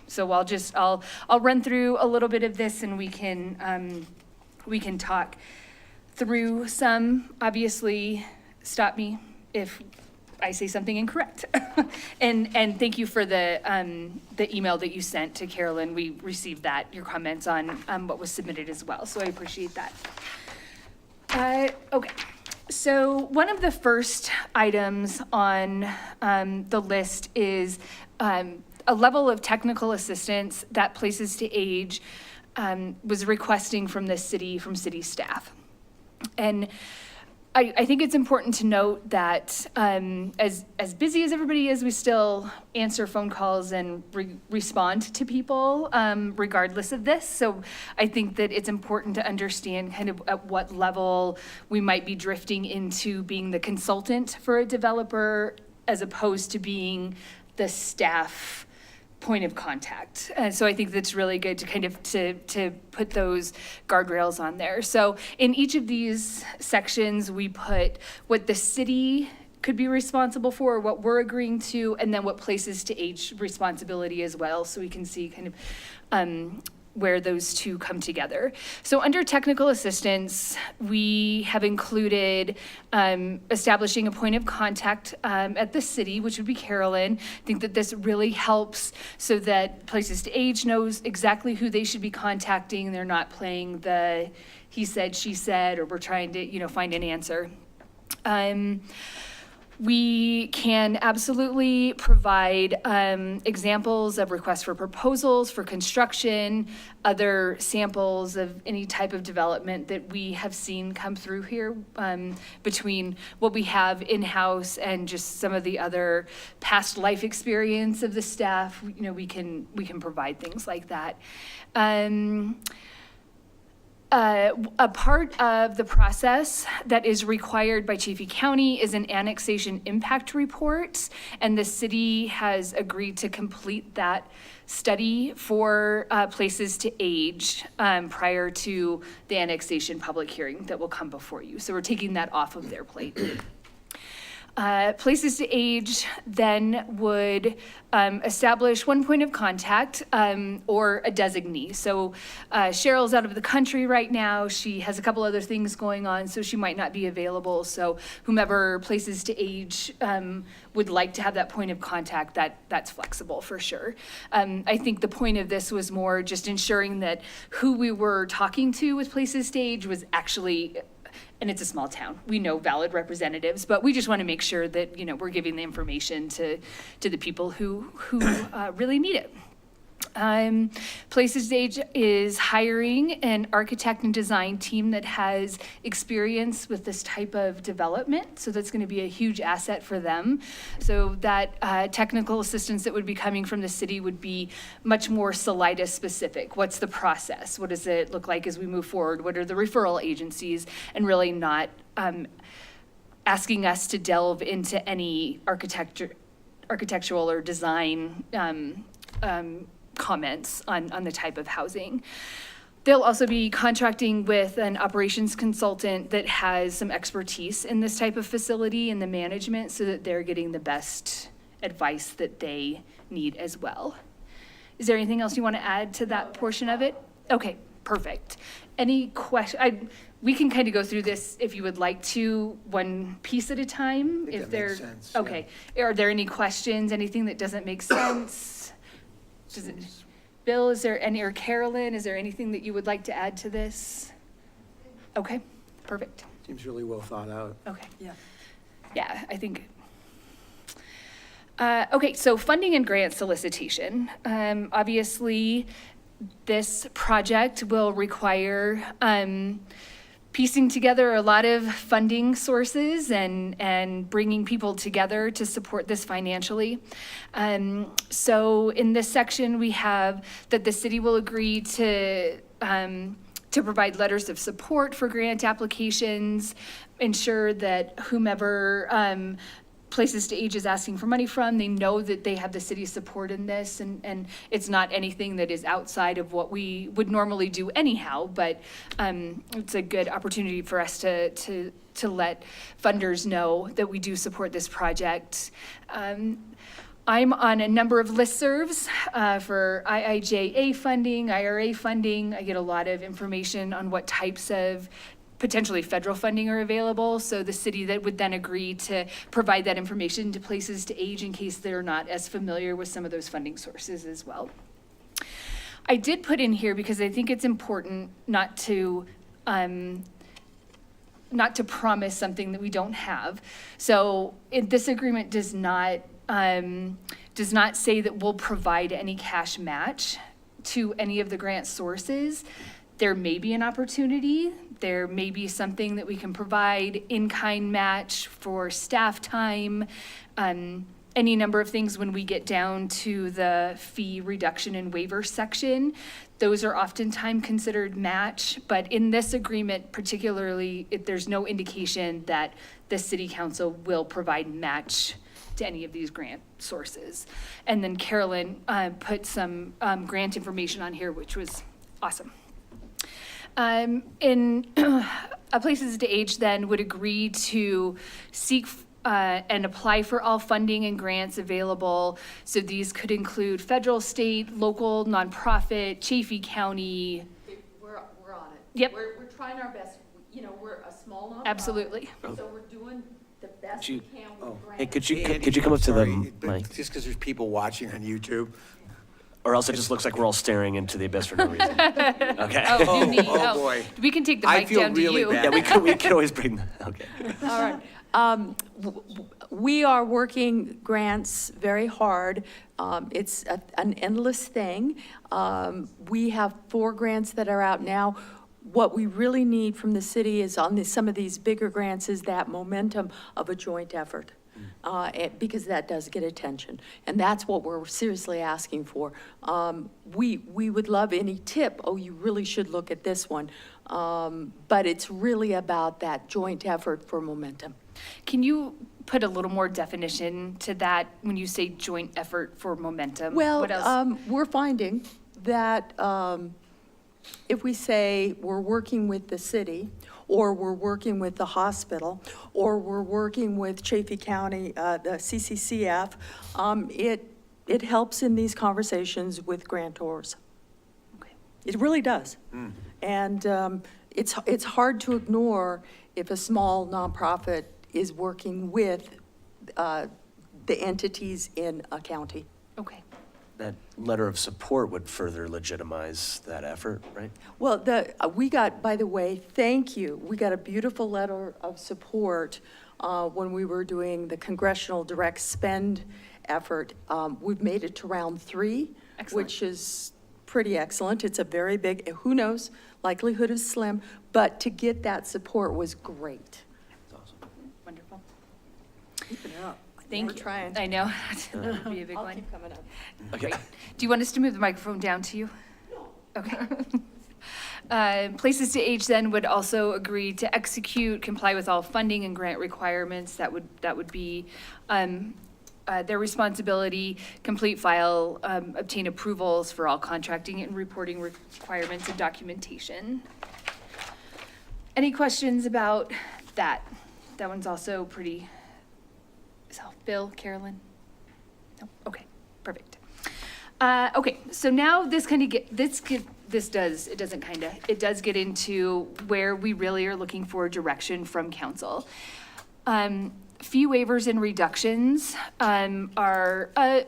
So I'll run through a little bit of this and we can talk through some. Obviously, stop me if I say something incorrect. And thank you for the email that you sent to Carolyn. We received that, your comments on what was submitted as well. So I appreciate that. Okay. So one of the first items on the list is a level of technical assistance that Places to Age was requesting from the city, from city staff. And I think it's important to note that as busy as everybody is, we still answer phone calls and respond to people regardless of this. So I think that it's important to understand kind of at what level we might be drifting into being the consultant for a developer as opposed to being the staff point of contact. And so I think that's really good to kind of to put those guardrails on there. So in each of these sections, we put what the city could be responsible for, what we're agreeing to, and then what places to age responsibility as well, so we can see kind of where those two come together. So under technical assistance, we have included establishing a point of contact at the city, which would be Carolyn. I think that this really helps so that Places to Age knows exactly who they should be contacting. They're not playing the he said, she said, or we're trying to, find an answer. We can absolutely provide examples of requests for proposals for construction, other samples of any type of development that we have seen come through here between what we have in-house and just some of the other past life experience of the staff. We can provide things like that. A part of the process that is required by Chaffee County is an annexation impact report, and the city has agreed to complete that study for Places to Age prior to the annexation public hearing that will come before you. So we're taking that off of their plate. Places to Age then would establish one point of contact or a designee. So Cheryl's out of the country right now. She has a couple other things going on, so she might not be available. So whomever Places to Age would like to have that point of contact, that's flexible for sure. I think the point of this was more just ensuring that who we were talking to with Places to Age was actually, and it's a small town, we know valid representatives, but we just want to make sure that, we're giving the information to the people who really need it. Places to Age is hiring an architect and design team that has experience with this type of development, so that's going to be a huge asset for them. So that technical assistance that would be coming from the city would be much more Salida specific. What's the process? What does it look like as we move forward? What are the referral agencies? And really not asking us to delve into any architectural or design comments on the type of housing. They'll also be contracting with an operations consultant that has some expertise in this type of facility and the management, so that they're getting the best advice that they need as well. Is there anything else you want to add to that portion of it? Okay, perfect. Any question? We can kind of go through this if you would like to, one piece at a time. I think If that makes there, sense, yeah. okay. Are there any questions? Anything that doesn't make sense? Does it, Bill, is there any, or Carolyn, is there anything that you would like to add to this? Okay, perfect. Seems really well thought out. Okay. Yeah. Yeah, I think. Okay, so funding and grant solicitation. Obviously, this project will require piecing together a lot of funding sources and bringing people together to support this financially. So in this section, we have that the city will agree to provide letters of support for grant applications, ensure that whomever Places to Age is asking for money from, they know that they have the city's support in this, and it's not anything that is outside of what we would normally do anyhow, but it's a good opportunity for us to let funders know that we do support this project. I'm on a number of listservs for IIJA funding, IRA funding. I get a lot of information on what types of potentially federal funding are available, so the city that would then agree to provide that information to Places to Age in case they're not as familiar with some of those funding sources as well. I did put in here because I think it's important not to promise something that we don't have. So this agreement does not say that we'll provide any cash match to any of the grant sources. there may be an opportunity. There may be something that we can provide in-kind match for staff time, any number of things when we get down to the fee reduction and waiver section. Those are oftentimes considered match, but in this agreement particularly, there's no indication that the city council will provide match to any of these grant sources. And then Carolyn put some grant information on here, which was awesome. In Places to Age then would agree to seek and apply for all funding and grants available. So these could include federal, state, local, nonprofit, Chaffey County. We're on it. Yep. We're trying our best. You know, we're a small nonprofit. Absolutely. So we're doing the best You- we can with grants. Hey, could you Andy, come up to the sorry, but mic? Just because there's people watching on YouTube. Or else it just looks like we're all staring into the abyss for no reason. Okay. Oh, you need, oh, boy. We can take the I mic feel down to really you. bad. Yeah, we could always bring, okay. All right. We are working grants very hard. It's an endless thing. We have 4 grants that are out now. What we really need from the city is on some of these bigger grants is that momentum of a joint effort. Because that does get attention. And that's what we're seriously asking for. We would love any tip, oh, you really should look at this one. But it's really about that joint effort for momentum. Can you put a little more definition to that when you say joint effort for momentum? What else? Well, we're finding that if we say we're working with the city, or we're working with the hospital, or we're working with Chaffey County, the CCCF, it helps in these conversations with grantors. Okay. It really does. And it's hard to ignore if a small nonprofit is working with the entities in a county. Okay. That letter of support would further legitimize that effort, right? Well, we got, by the way, thank you, we got a beautiful letter of support when we were doing the congressional direct spend effort. We've made it to round 3, Excellent. which is pretty excellent. It's a very big, who knows, likelihood is slim, but to get that support was great. Wonderful. Keep it up. Thank We're you. trying. I know. That'll be a big I'll one. keep coming up. Okay. Great. Do you want us to move the microphone down to you? No. Okay. Places to Age then would also agree to execute, comply with all funding and grant requirements. That would be their responsibility, complete file, obtain approvals for all contracting and reporting requirements and documentation. Any questions about that? That one's also pretty, Bill, Carolyn? No? Okay, perfect. Okay, so now this kind of it does get into where we really are looking for direction from council. Fee waivers and reductions are a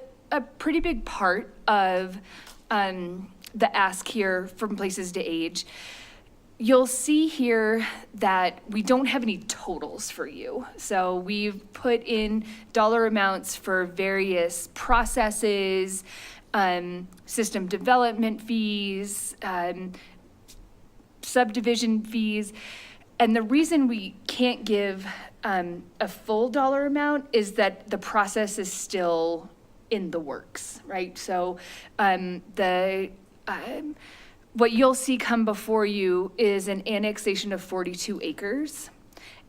pretty big part of the ask here from Places to Age. You'll see here that we don't have any totals for you. So we've put in dollar amounts for various processes, system development fees, subdivision fees. And the reason we can't give a full dollar amount is that the process is still in the works, right? So what you'll see come before you is an annexation of 42 acres.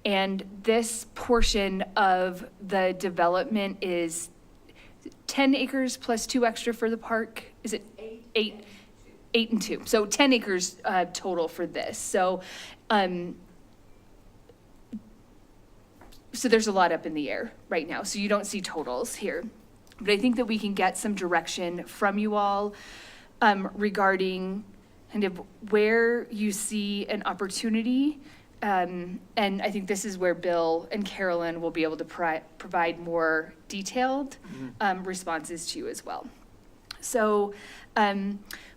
And this portion of the development is 10 acres plus 2 extra for the park. Is it 8 and 2? So 10 acres total for this. So there's a lot up in the air right now. So you don't see totals here. But I think that we can get some direction from you all regarding kind of where you see an opportunity. And I think this is where Bill and Carolyn will be able to provide more detailed responses to you as well. So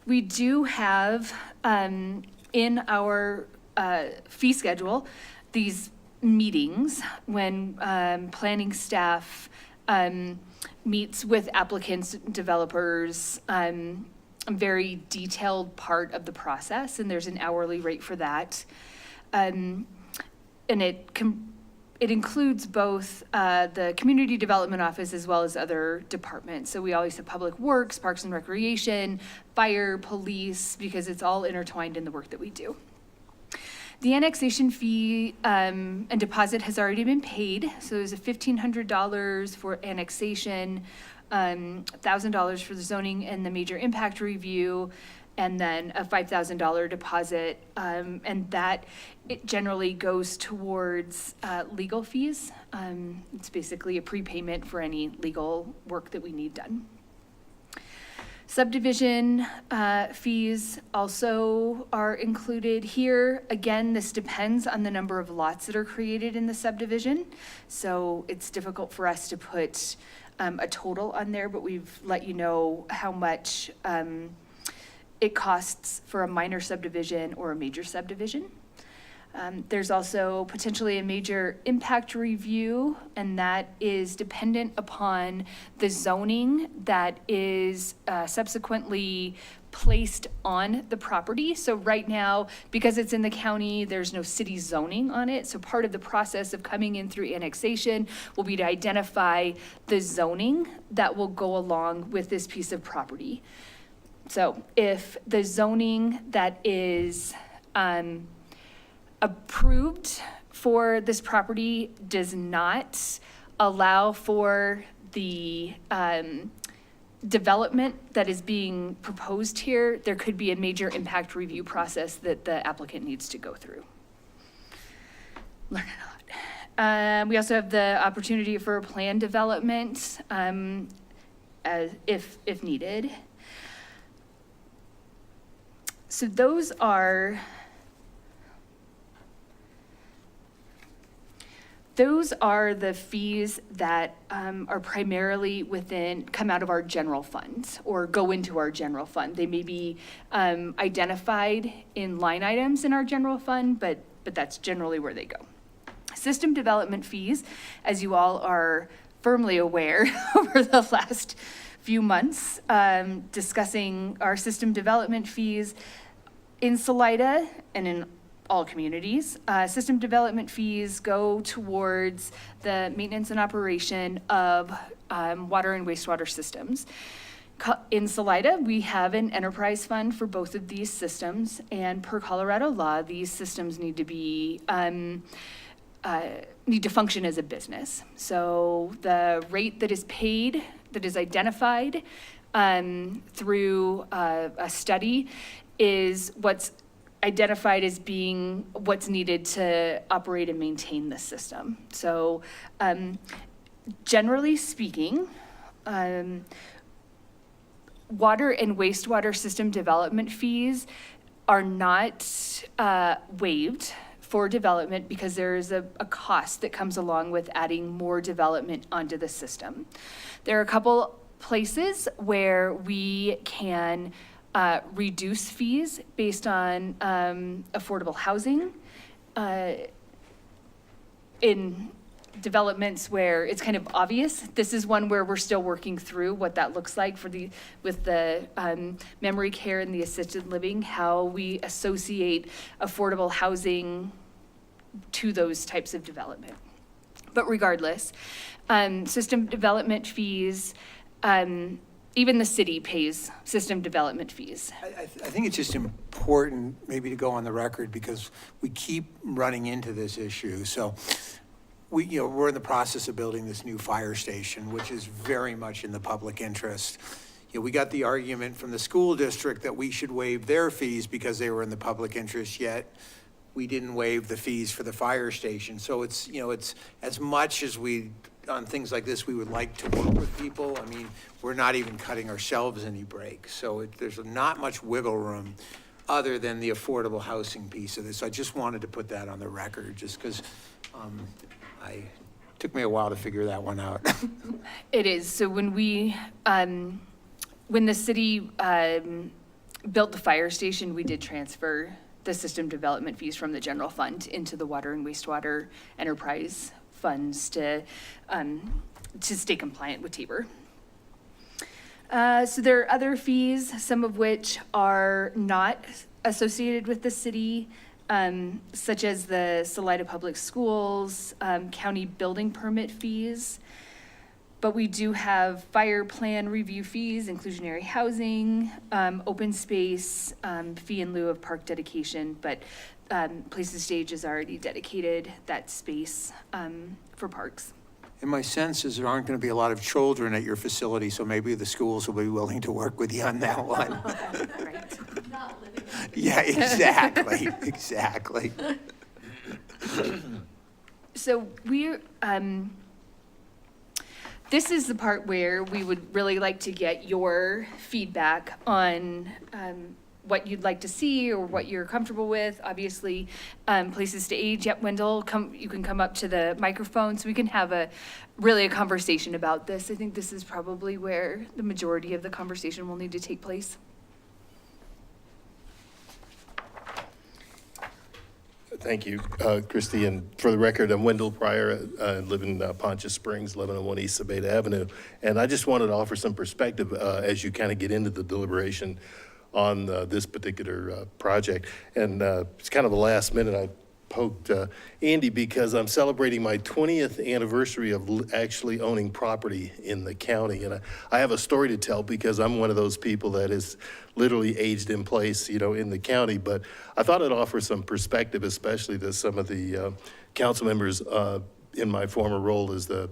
we do have in our fee schedule these meetings when planning staff meets with applicants, developers, very detailed part of the process, and there's an hourly rate for that. And it includes both the Community Development Office as well as other departments. So we always have Public Works, Parks and Recreation, Fire, Police, because it's all intertwined in the work that we do. The annexation fee and deposit has already been paid. So there's a $1,500 for annexation, $1,000 for the zoning and the major impact review, and then a $5,000 deposit. And that it generally goes towards legal fees. It's basically a prepayment for any legal work that we need done. Subdivision fees also are included here. Again, this depends on the number of lots that are created in the subdivision. So it's difficult for us to put a total on there, but we've let you know how much it costs for a minor subdivision or a major subdivision. There's also potentially a major impact review, and that is dependent upon the zoning that is subsequently placed on the property. So right now, because it's in the county, there's no city zoning on it. So part of the process of coming in through annexation will be to identify the zoning that will go along with this piece of property. So if the zoning that is approved for this property does not allow for the development that is being proposed here, there could be a major impact review process that the applicant needs to go through. Learning a lot. We also have the opportunity for plan development if needed. So those are the fees that are primarily come out of our general fund or go into our general fund. They may be identified in line items in our general fund, but that's generally where they go. System development fees, as you all are firmly aware over the last few months, discussing our system development fees in Salida and in all communities. System development fees go towards the maintenance and operation of water and wastewater systems. In Salida, we have an enterprise fund for both of these systems, and per Colorado law, these systems need to be need to function as a business. So the rate that is paid, that is identified through a study, is what's identified as being what's needed to operate and maintain the system. So generally speaking, water and wastewater system development fees are not waived for development because there is a cost that comes along with adding more development onto the system. There are a couple places where we can reduce fees based on affordable housing in developments where it's kind of obvious. This is one where we're still working through what that looks like with the memory care and the assisted living, how we associate affordable housing to those types of development. But regardless, system development fees, even the city pays system development fees. I think it's just important maybe to go on the record because we keep running into this issue. So we're in the process of building this new fire station, which is very much in the public interest. We got the argument from the school district that we should waive their fees because they were in the public interest, yet we didn't waive the fees for the fire station. So it's as much as on things like this, we would like to work with people. I mean, we're not even cutting ourselves any breaks. So there's not much wiggle room other than the affordable housing piece of this. I just wanted to put that on the record just because it took me a while to figure that one out. It is. So when the city built the fire station, we did transfer the system development fees from the general fund into the water and wastewater enterprise funds to stay compliant with Tabor. So there are other fees, some of which are not associated with the city, such as the Salida Public Schools, county building permit fees. But we do have fire plan review fees, inclusionary housing, open space, fee in lieu of park dedication, but Places Stage has already dedicated that space for parks. And my sense is there aren't going to be a lot of children at your facility, so maybe the schools will be willing to work with you on that one. Yeah, exactly, exactly. So we're, this is the part where we would really like to get your feedback on what you'd like to see or what you're comfortable with. Obviously, Places to Age. Yep, Wendell, you can come up to the microphone so we can have a conversation about this. I think this is probably where the majority of the conversation will need to take place. Thank you, Christy. And for the record, I'm Wendell Pryor. I live in Poncha Springs, 1101 East Sabeda Avenue. And I just wanted to offer some perspective as you kind of get into the deliberation on this particular project. And it's kind of the last minute I poked Andy because I'm celebrating my 20th anniversary of actually owning property in the county. And I have a story to tell because I'm one of those people that is literally aged in place, you know, in the county. But I thought I'd offer some perspective, especially to some of the council members in my former role as the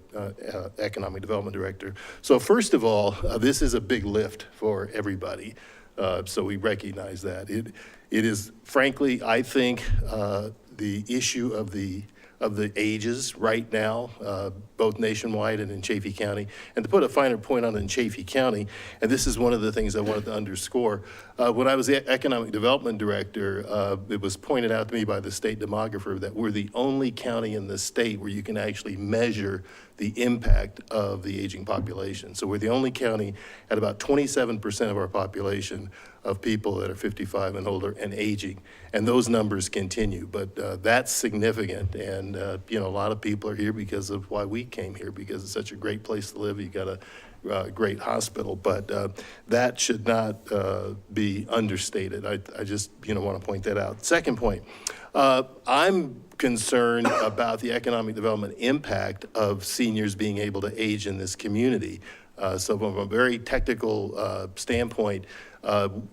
Economic Development Director. So first of all, this is a big lift for everybody. So we recognize that. It is, frankly, I think, the issue of the ages right now, both nationwide and in Chaffey County. And to put a finer point on it in Chaffey County, and this is one of the things I wanted to underscore, when I was the Economic Development Director, it was pointed out to me by the state demographer that we're the only county in the state where you can actually measure the impact of the aging population. So we're the only county at about 27% of our population of people that are 55 and older and aging, and those numbers continue. But that's significant, and you know, a lot of people are here because of why we came here, because it's such a great place to live. You got a great hospital, but that should not be understated. I just want to point that out. Second point, I'm concerned about the economic development impact of seniors being able to age in this community. So from a very technical standpoint,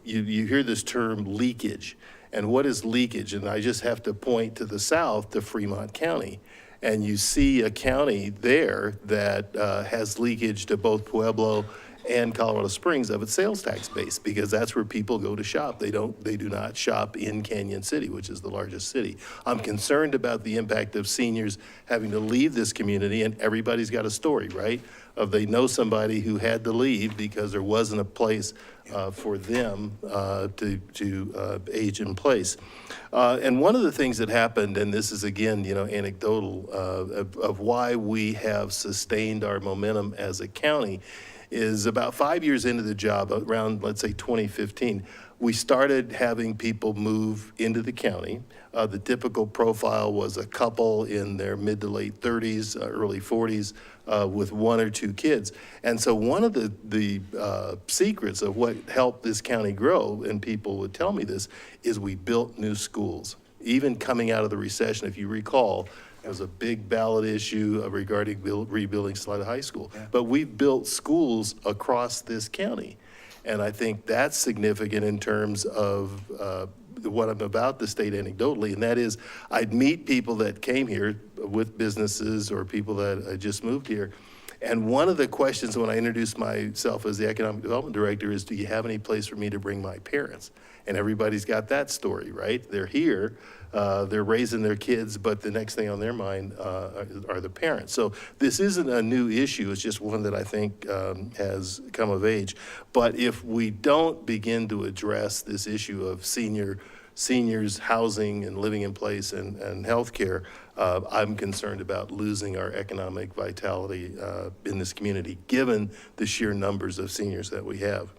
you hear this term leakage. And what is leakage? And I just have to point to the south, to Fremont County. And you see a county there that has leakage to both Pueblo and Colorado Springs of its sales tax base, because that's where people go to shop. They do not shop in Canyon City, which is the largest city. I'm concerned about the impact of seniors having to leave this community, and everybody's got a story, right? Of they know somebody who had to leave because there wasn't a place for them to age in place. And one of the things that happened, and this is again, anecdotal, of why we have sustained our momentum as a county, is about 5 years into the job, around, let's say, 2015, we started having people move into the county. The typical profile was a couple in their mid to late 30s, early 40s, with one or two kids. And so one of the secrets of what helped this county grow, and people would tell me this, is we built new schools. Even coming out of the recession, if you recall, there was a big ballot issue regarding rebuilding Salida High School. Yeah. But we've built schools across this county. And I think that's significant in terms of what I'm about to state anecdotally, and that is I'd meet people that came here with businesses or people that just moved here. And one of the questions when I introduced myself as the Economic Development Director is, do you have any place for me to bring my parents? And everybody's got that story, right? They're here, they're raising their kids, but the next thing on their mind are the parents. So this isn't a new issue, it's just one that I think has come of age. But if we don't begin to address this issue of seniors housing and living in place and healthcare, I'm concerned about losing our economic vitality in this community, given the sheer numbers of seniors that we have.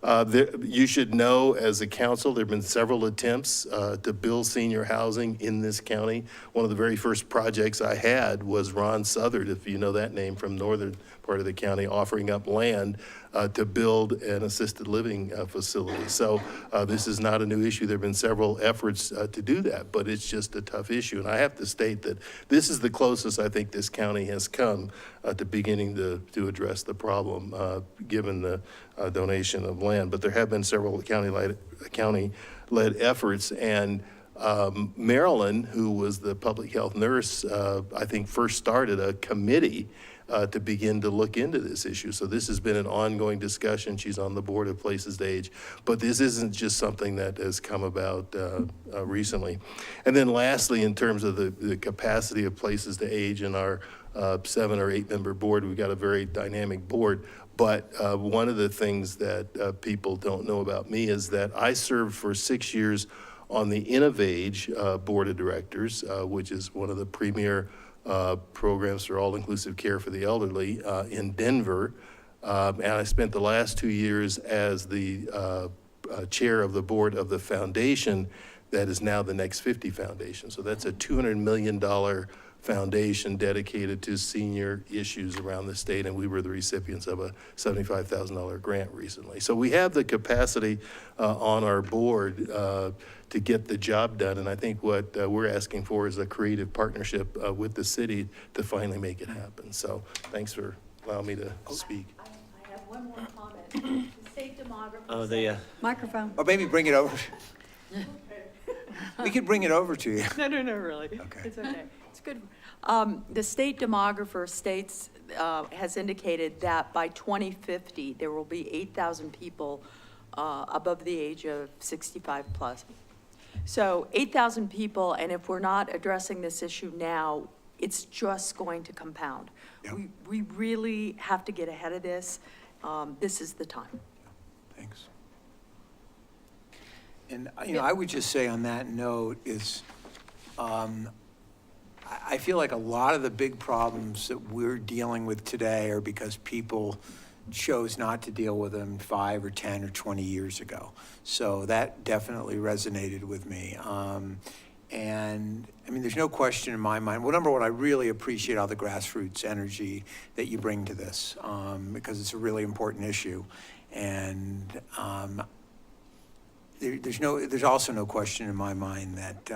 You should know, as a council, there've been several attempts to build senior housing in this county. One of the very first projects I had was Ron Southard, if you know that name, from northern part of the county, offering up land to build an assisted living facility. So this is not a new issue. There have been several efforts to do that, but it's just a tough issue. And I have to state that this is the closest I think this county has come to beginning to address the problem, given the donation of land. But there have been several county-led efforts, and Marilyn, who was the public health nurse, I think first started a committee to begin to look into this issue. So this has been an ongoing discussion. She's on the board of Places to Age, but this isn't just something that has come about recently. And then lastly, in terms of the capacity of Places to Age in our 7 or 8 member board, we've got a very dynamic board. But one of the things that people don't know about me is that I served for 6 years on the InnovAge Board of Directors, which is one of the premier programs for all-inclusive care for the elderly in Denver. And I spent the last 2 years as the chair of the board of the foundation that is now the Next 50 Foundation. So that's a $200 million foundation dedicated to senior issues around the state, and we were the recipients of a $75,000 grant recently. So we have the capacity on our board to get the job done, and I think what we're asking for is a creative partnership with the city to finally make it happen. So thanks for allowing me to speak. I have one more comment. The state demographer. Oh, the, Microphone. Or maybe bring it over. We could bring it over to you. No, really. Okay. It's okay. It's good. The state demographer states, has indicated that by 2050, there will be 8,000 people above the age of 65 plus. So 8,000 people, and if we're not addressing this issue now, it's just going to compound. Yep. We really have to get ahead of this. This is the time. Thanks. And, I would just say on that note is, I feel like a lot of the big problems that we're dealing with today are because people chose not to deal with them 5 or 10 or 20 years ago. So that definitely resonated with me. And I mean, there's no question in my mind. Well, number one, I really appreciate all the grassroots energy that you bring to this, because it's a really important issue. And there's also no question in my mind that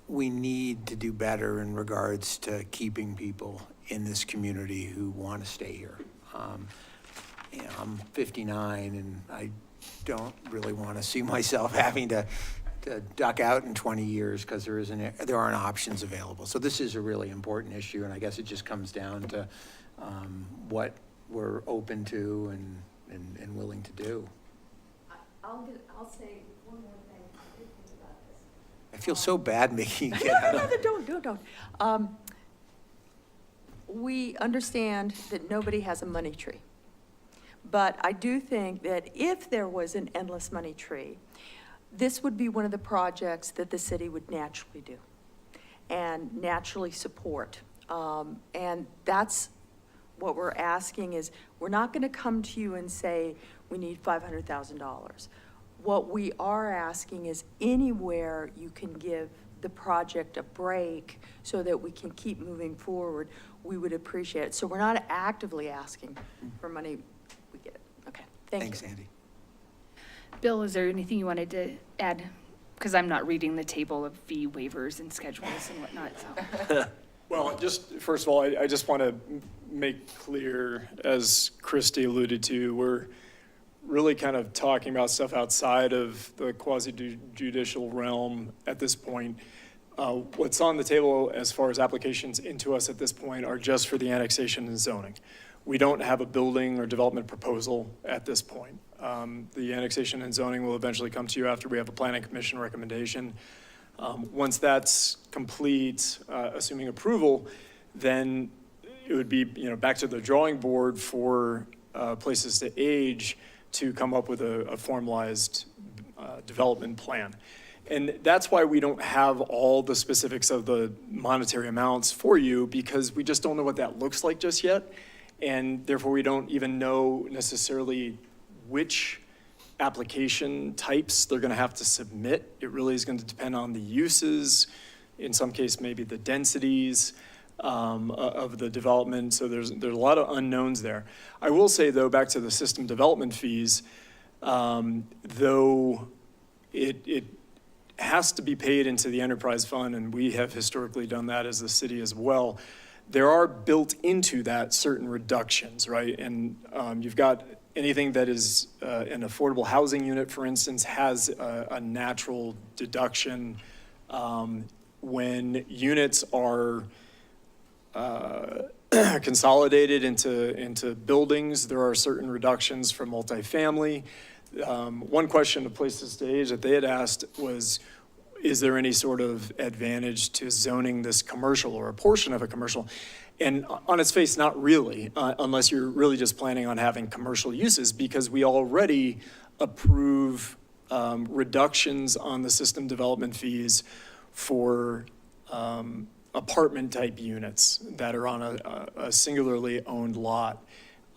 we need to do better in regards to keeping people in this community who want to stay here. I'm 59, and I don't really want to see myself having to duck out in 20 years because there aren't options available. So this is a really important issue, and I guess it just comes down to what we're open to and willing to do. I'll say one more thing. I did think about this. I feel so bad making you get out of Don't. We understand that nobody has a money tree. But I do think that if there was an endless money tree, this would be one of the projects that the city would naturally do and naturally support. And that's what we're asking is, we're not going to come to you and say, we need $500,000. What we are asking is anywhere you can give the project a break so that we can keep moving forward, we would appreciate it. So we're not actively asking for money. We get it. Okay. Thank you. Thanks, Andy. Bill, is there anything you wanted to add? Because I'm not reading the table of fee waivers and schedules and whatnot, so. Well, just, first of all, I just want to make clear, as Christy alluded to, we're really kind of talking about stuff outside of the quasi-judicial realm at this point. What's on the table as far as applications into us at this point are just for the annexation and zoning. We don't have a building or development proposal at this point. The annexation and zoning will eventually come to you after we have a planning commission recommendation. Once that's complete, assuming approval, then it would be, back to the drawing board for Places to Age to come up with a formalized development plan. And that's why we don't have all the specifics of the monetary amounts for you, because we just don't know what that looks like just yet. And therefore, we don't even know necessarily which application types they're going to have to submit. It really is going to depend on the uses, in some case, maybe the densities of the development. So there's a lot of unknowns there. I will say, though, back to the system development fees, though it has to be paid into the enterprise fund, and we have historically done that as the city as well, there are built into that certain reductions, right? And you've got anything that is an affordable housing unit, for instance, has a natural deduction. When units are consolidated into buildings, there are certain reductions for multifamily. One question to place the stage that they had asked was, is there any sort of advantage to zoning this commercial or a portion of a commercial? And on its face, not really, unless you're really just planning on having commercial uses, because we already approve reductions on the system development fees for apartment type units that are on a singularly owned lot.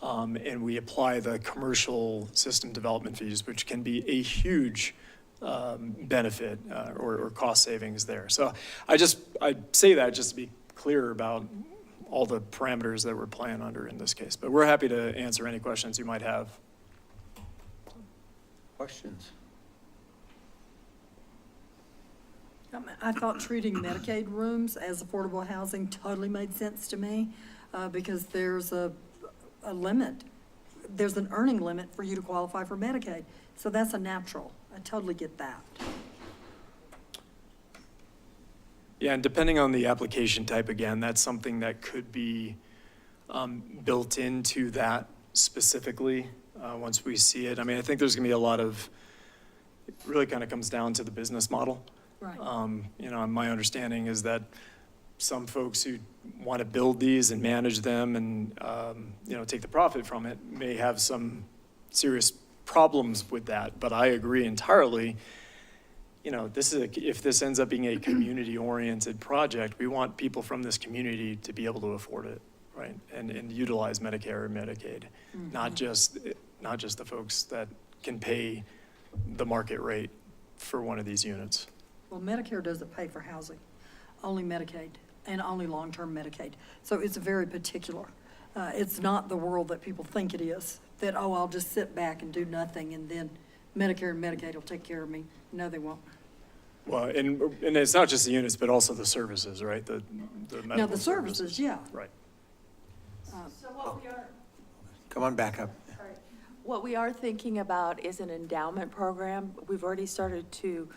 And we apply the commercial system development fees, which can be a huge benefit or cost savings there. So I say that just to be clear about all the parameters that we're playing under in this case. But we're happy to answer any questions you might have. Questions? I thought treating Medicaid rooms as affordable housing totally made sense to me, because there's a limit. There's an earning limit for you to qualify for Medicaid. So that's a natural. I totally get that. Yeah, and depending on the application type, again, that's something that could be built into that specifically once we see it. I mean, I think there's gonna be a lot of, it really kind of comes down to the business model. Right. You know, my understanding is that some folks who want to build these and manage them and, you know, take the profit from it may have some serious problems with that. But I agree entirely. You know, if this ends up being a community-oriented project, we want people from this community to be able to afford it, right? And utilize Medicare or Medicaid, not just the folks that can pay the market rate for one of these units. Well, Medicare doesn't pay for housing, only Medicaid, and only long-term Medicaid. So it's very particular. It's not the world that people think it is, that, oh, I'll just sit back and do nothing, and then Medicare and Medicaid will take care of me. No, they won't. Well, and it's not just the units, but also the services, right? The medical Now, the services, yeah. Right. So what we are, Come on back up. what we are thinking about is an endowment program. We've already started to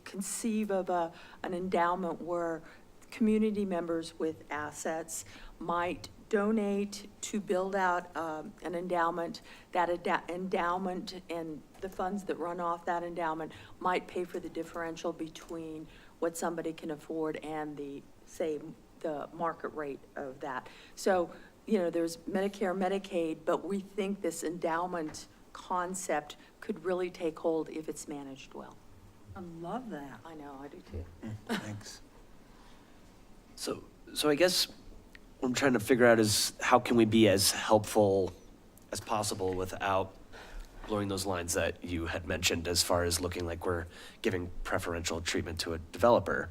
conceive of an endowment where community members with assets might donate to build out an endowment. That endowment and the funds that run off that endowment might pay for the differential between what somebody can afford and the market rate of that. So, you know, there's Medicare, Medicaid, but we think this endowment concept could really take hold if it's managed well. I love that. I know, I do too. Thanks. So I guess what I'm trying to figure out is how can we be as helpful as possible without blurring those lines that you had mentioned as far as looking like we're giving preferential treatment to a developer.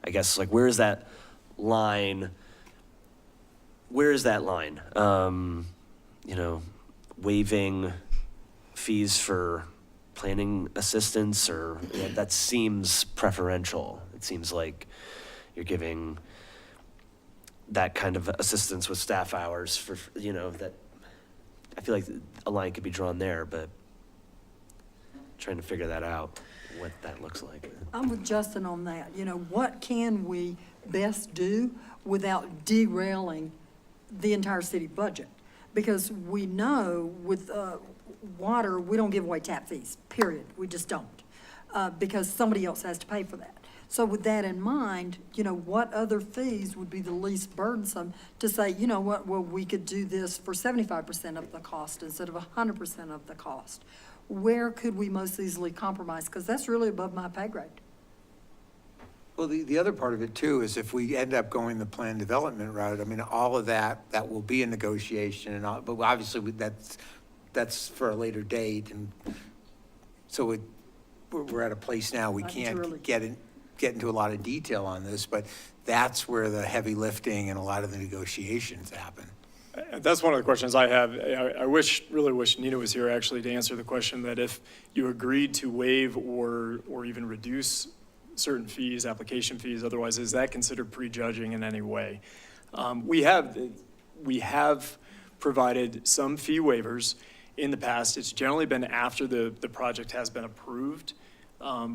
I guess, like, where is that line? Where is that line? You know, waiving fees for planning assistance, or that seems preferential. It seems like you're giving that kind of assistance with staff hours for, you know, that I feel like a line could be drawn there, but trying to figure that out, what that looks like. I'm with Justin on that. You know, what can we best do without derailing the entire city budget? Because we know with water, we don't give away tap fees, period. We just don't, because somebody else has to pay for that. So with that in mind, you know, what other fees would be the least burdensome to say, you know what, well, we could do this for 75% of the cost instead of 100% of the cost. Where could we most easily compromise? Because that's really above my pay grade. Well, the other part of it too is if we end up going the plan development route, I mean, all of that will be a negotiation and all, but obviously that's that's for a later date, and so we're at a place now, we Not too can't early. get into a lot of detail on this, but that's where the heavy lifting and a lot of the negotiations happen. That's one of the questions I have. I really wish Nina was here actually to answer the question that if you agreed to waive or even reduce certain fees, application fees, otherwise, is that considered prejudging in any way? We have provided some fee waivers in the past. It's generally been after the project has been approved.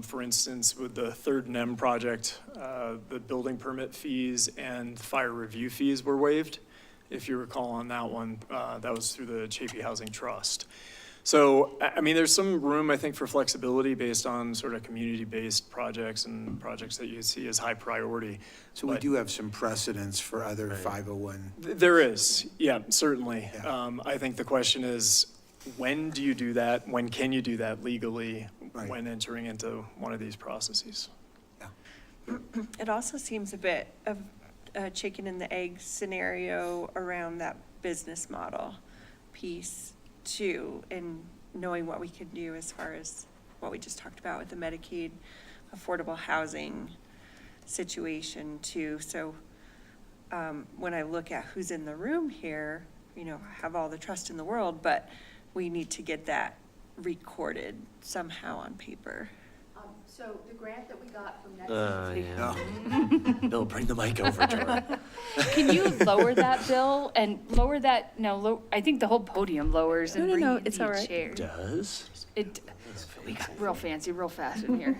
For instance, with the third NEM project, the building permit fees and fire review fees were waived. If you recall on that one, that was through the Chafee Housing Trust. So, I mean, there's some room, I think, for flexibility based on sort of community-based projects and projects that you see as high priority. So we But do have some precedents for other 501. there is, yeah, certainly. Yeah. I think the question is, when do you do that? When can you do that legally Right. when entering into one of these processes? It also seems a bit of a chicken and the egg scenario around that business model piece too, and knowing what we could do as far as what we just talked about with the Medicaid affordable housing situation too. So when I look at who's in the room here, you know, I have all the trust in the world, but we need to get that recorded somehow on paper. So the grant that we got from next. Yeah. Bill, bring the mic over, Jordan. Can you lower that, Bill, and lower that, no, I think the whole podium lowers and No, bring no, you it's the all right. chair. Does? It, we got real fancy, real fast in here.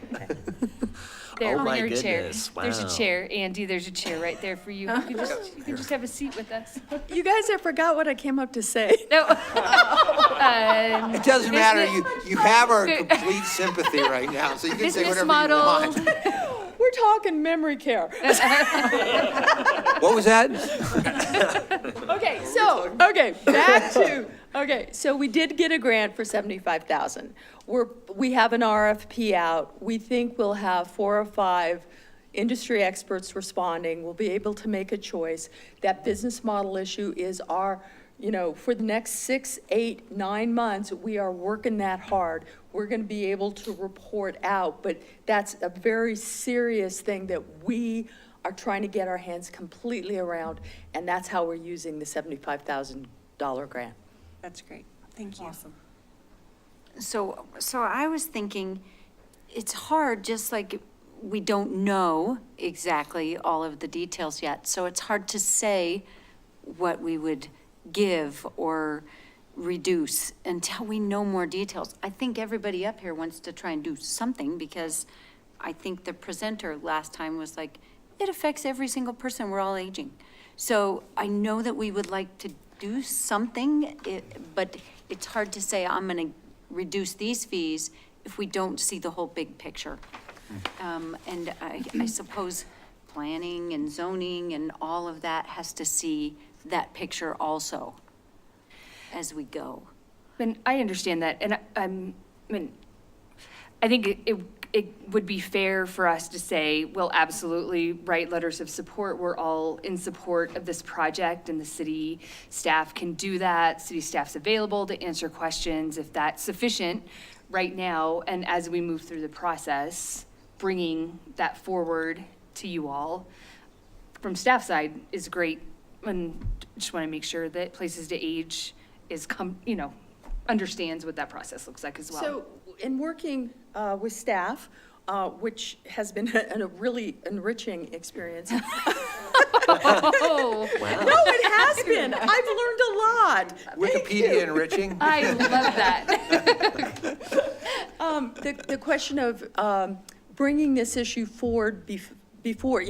There, Oh bring my your chair. goodness, There's a wow. chair, Andy, there's a chair right there for you. You can just have a seat with us. You guys have forgot what I came up to say. No. It doesn't matter, you have our complete sympathy right now, so you can say Business whatever you model. want. We're talking memory care. What was that? Okay, so we did get a grant for 75,000. We have an RFP out. We think we'll have 4 or 5 industry experts responding. We'll be able to make a choice. That business model issue is our, for the next 6, 8, 9 months, we are working that hard. We're going to be able to report out, but that's a very serious thing that we are trying to get our hands completely around, and that's how we're using the $75,000 grant. That's great. Thank you. Awesome. So I was thinking, it's hard, just like we don't know exactly all of the details yet, so it's hard to say what we would give or reduce until we know more details. I think everybody up here wants to try and do something, because I think the presenter last time was like, it affects every single person, we're all aging. So I know that we would like to do something, but it's hard to say, I'm gonna reduce these fees if we don't see the whole big picture. And I suppose planning and zoning and all of that has to see that picture also as we go. And I understand that, and I think it would be fair for us to say, we'll absolutely write letters of support. We're all in support of this project, and the city staff can do that. City staff's available to answer questions if that's sufficient right now. And as we move through the process, bringing that forward to you all from staff side is great. And just want to make sure that Places to Age is understands what that process looks like as well. So, in working with staff, which has been a really enriching experience. Oh, No, it has been. I've learned a lot. Thank Wikipedia you. enriching? I love that. The question of bringing this issue forward before,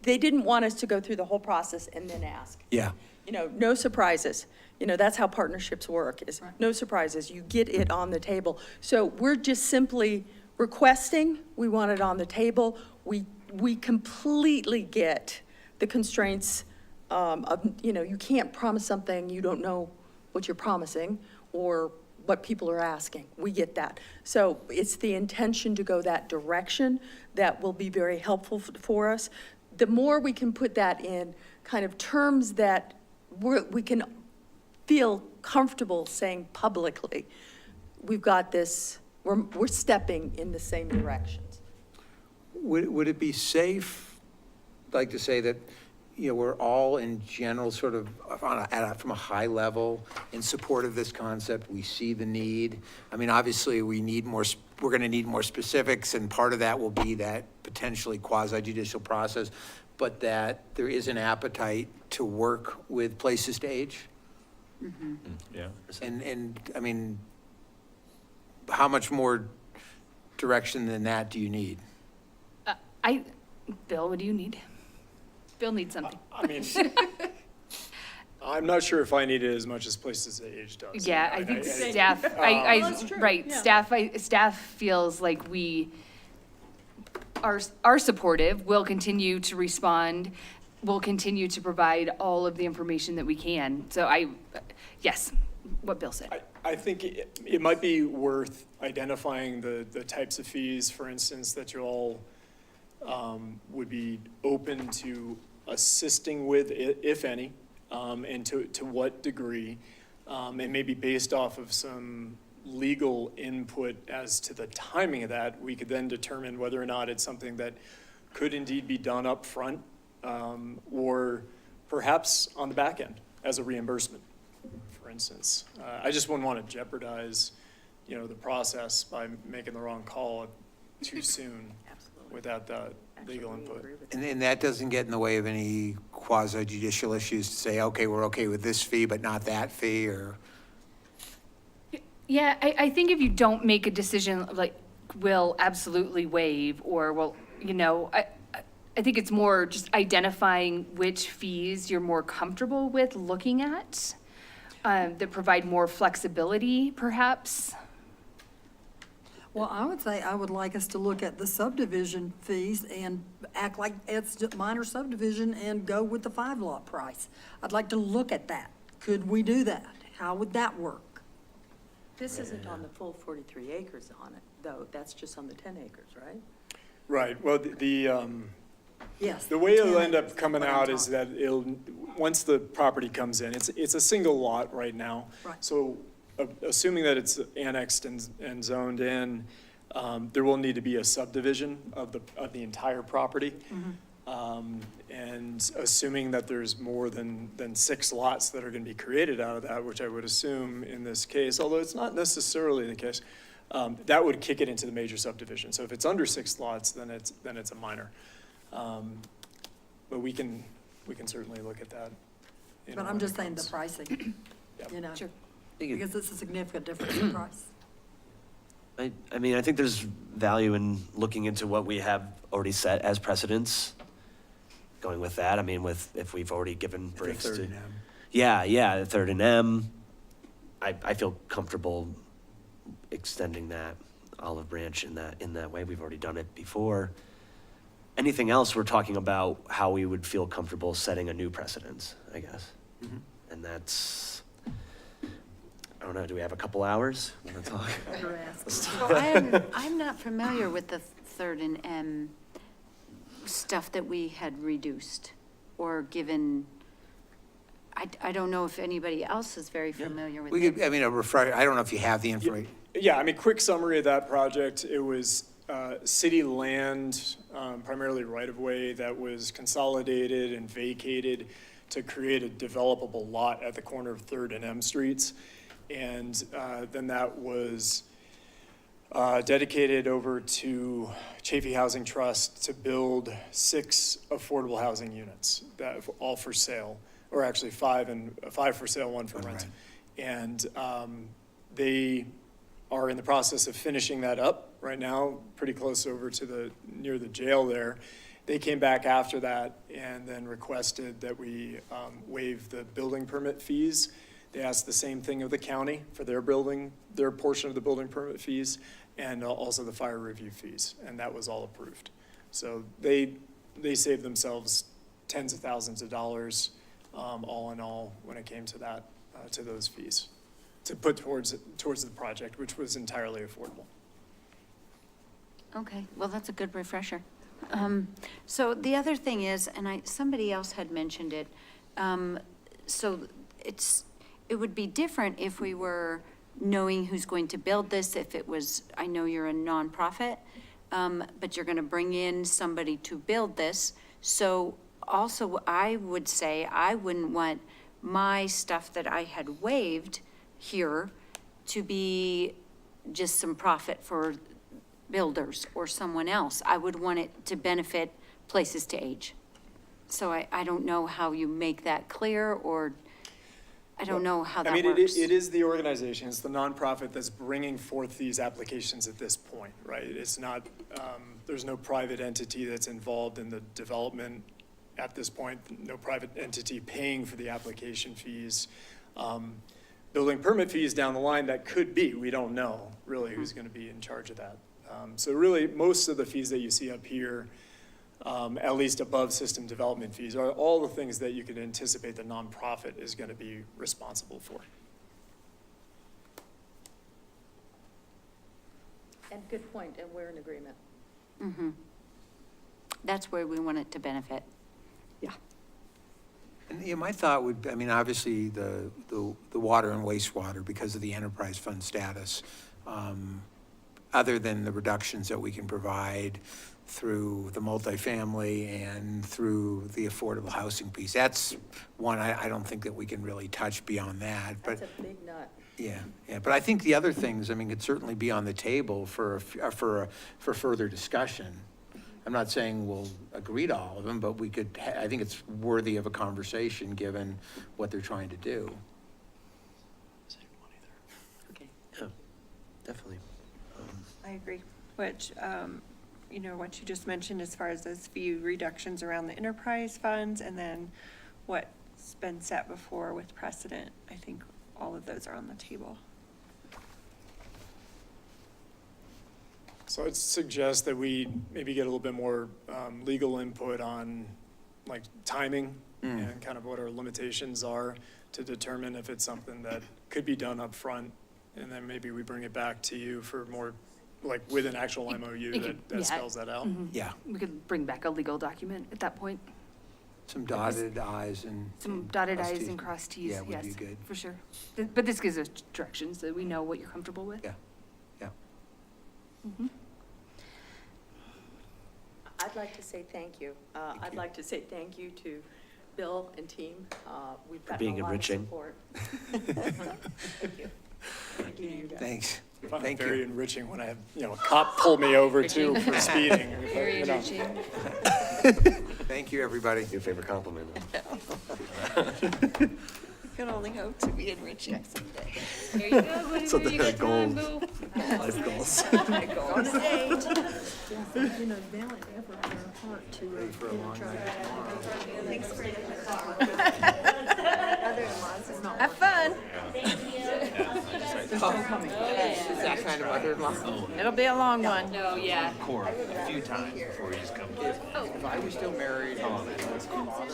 they didn't want us to go through the whole process and then ask. Yeah. No surprises. That's how partnerships work, is no surprises. You get it on the table. So we're just simply requesting, we want it on the table. We completely get the constraints of, you can't promise something you don't know what you're promising or what people are asking. We get that. So it's the intention to go that direction that will be very helpful for us. The more we can put that in kind of terms that we can feel comfortable saying publicly, we've got this, we're stepping in the same directions. Would it be safe, like to say that, you know, we're all in general sort of from a high level in support of this concept? We see the need. I mean, obviously, we're going to need more specifics, and part of that will be that potentially quasi-judicial process, but that there is an appetite to work with places to age? Yeah. And I mean, how much more direction than that do you need? Bill, what do you need? Bill needs something. I mean, I'm not sure if I need it as much as Places to Age does. Yeah, I think staff, that's true, right, yeah. staff feels like we are supportive, will continue to respond, will continue to provide all of the information that we can. So yes, what Bill said. I think it might be worth identifying the types of fees, for instance, that you all would be open to assisting with, if any, and to what degree, and maybe based off of some legal input as to the timing of that, we could then determine whether or not it's something that could indeed be done up front, or perhaps on the back end as a reimbursement, for instance. I just wouldn't want to jeopardize, the process by making the wrong call too soon without that legal input. And that doesn't get in the way of any quasi-judicial issues to say, okay, we're okay with this fee, but not that fee, or? Yeah, I think if you don't make a decision, like, will absolutely waive, or will, I think it's more just identifying which fees you're more comfortable with looking at, that provide more flexibility, perhaps. Well, I would say I would like us to look at the subdivision fees and act like it's just minor subdivision and go with the 5-lot price. I'd like to look at that. Could we do that? How would that work? This isn't on the full 43 acres on it, though. That's just on the 10 acres, right? Right, well, Yes. the way it'll 10 end up acres, coming what I'm out is talking. that once the property comes in, it's a single lot right now. Right. So assuming that it's annexed and zoned in, there will need to be a subdivision of the entire property. And assuming that there's more than 6 lots that are gonna be created out of that, which I would assume in this case, although it's not necessarily the case, that would kick it into the major subdivision. So if it's under 6 lots, then it's a minor. But we can certainly look at that. But I'm just saying the pricing, Yep. Sure. because it's a significant difference in price. I mean, I think there's value in looking into what we have already set as precedents, going with that. I mean, if we've already given breaks third to. and M. Yeah, the third and M. I feel comfortable extending that olive branch in that way. We've already done it before. Anything else, we're talking about how we would feel comfortable setting a new precedence, I guess. And that's, I don't know, do we have a couple hours? Want to talk? So I'm not familiar with the third and M stuff that we had reduced or given. I don't know if anybody else is very familiar with We it. could, I mean, I don't know if you have the information. Yeah, I mean, quick summary of that project, it was city land, primarily right-of-way, that was consolidated and vacated to create a developable lot at the corner of 3rd and M Streets. And then that was dedicated over to Chafee Housing Trust to build 6 affordable housing units, that all for sale, or actually 5 for sale, 1 for rent. And they are in the process of finishing that up right now, pretty close over to near the jail there. They came back after that and then requested that we waive the building permit fees. They asked the same thing of the county for their portion of the building permit fees, and also the fire review fees, and that was all approved. So they saved themselves tens of thousands of dollars, all in all, when it came to that, to those fees, to put towards the project, which was entirely affordable. Okay, well, that's a good refresher. So the other thing is, and somebody else had mentioned it, so it would be different if we were knowing who's going to build this, if it was, I know you're a nonprofit, but you're gonna bring in somebody to build this. So also, I would say, I wouldn't want my stuff that I had waived here to be just some profit for builders or someone else. I would want it to benefit Places to Age. So I don't know how you make that clear, or I don't know how that I mean, works. it is the organization, it's the nonprofit that's bringing forth these applications at this point, right? It's not, there's no private entity that's involved in the development at this point, no private entity paying for the application fees. Building permit fees down the line, that could be, we don't know really who's gonna be in charge of that. So really, most of the fees that you see up here, at least above system development fees, are all the things that you could anticipate the nonprofit is gonna be responsible for. And good point, and we're in agreement. That's where we want it to benefit. And, yeah, my thought would, I mean, obviously, the water and wastewater, because of the enterprise fund status, other than the reductions that we can provide through the multifamily and through the affordable housing piece, that's one I don't think that we can really touch beyond that, but. That's a big nut. Yeah, but I think the other things, I mean, could certainly be on the table for further discussion. I'm not saying we'll agree to all of them, but we could, I think it's worthy of a conversation, given what they're trying to do. Yeah, definitely. I agree. Which, you know, what you just mentioned as far as those fee reductions around the enterprise funds, and then what's been set before with precedent, I think all of those are on the table. So I'd suggest that we maybe get a little bit more legal input on like timing and kind of what our limitations are to determine if it's something that could be done up front, and then maybe we bring it back to you for more, like with an actual MOU that spells that out. Yeah, We could bring back a legal document at that point. some dotted i's and. Some dotted crossed i's t's. and crossed t's, Yeah, would be yes, good. for sure. But this gives us direction so we know what you're comfortable with. Yeah, yeah. I'd like to say thank you. I'd you. like to say thank you to Bill and team. We've gotten being a lot of enriching. support. Thank you. Thank you to you guys. Thanks. I find it Thank very you. enriching when I have, you know, a cop pull me over too for speeding. Very you know. enriching. Thank you, everybody. Your favorite compliment. Can only hope to be enriching someday. There you go. So Whatever you the got goals. time, boo. Life goals. Go on a date. You know, valiant effort on our part to, Have fun. Is that kind of mother-in-law? It'll be a long one. No, yeah. A few times before you just come. If I was still married, my father-in-law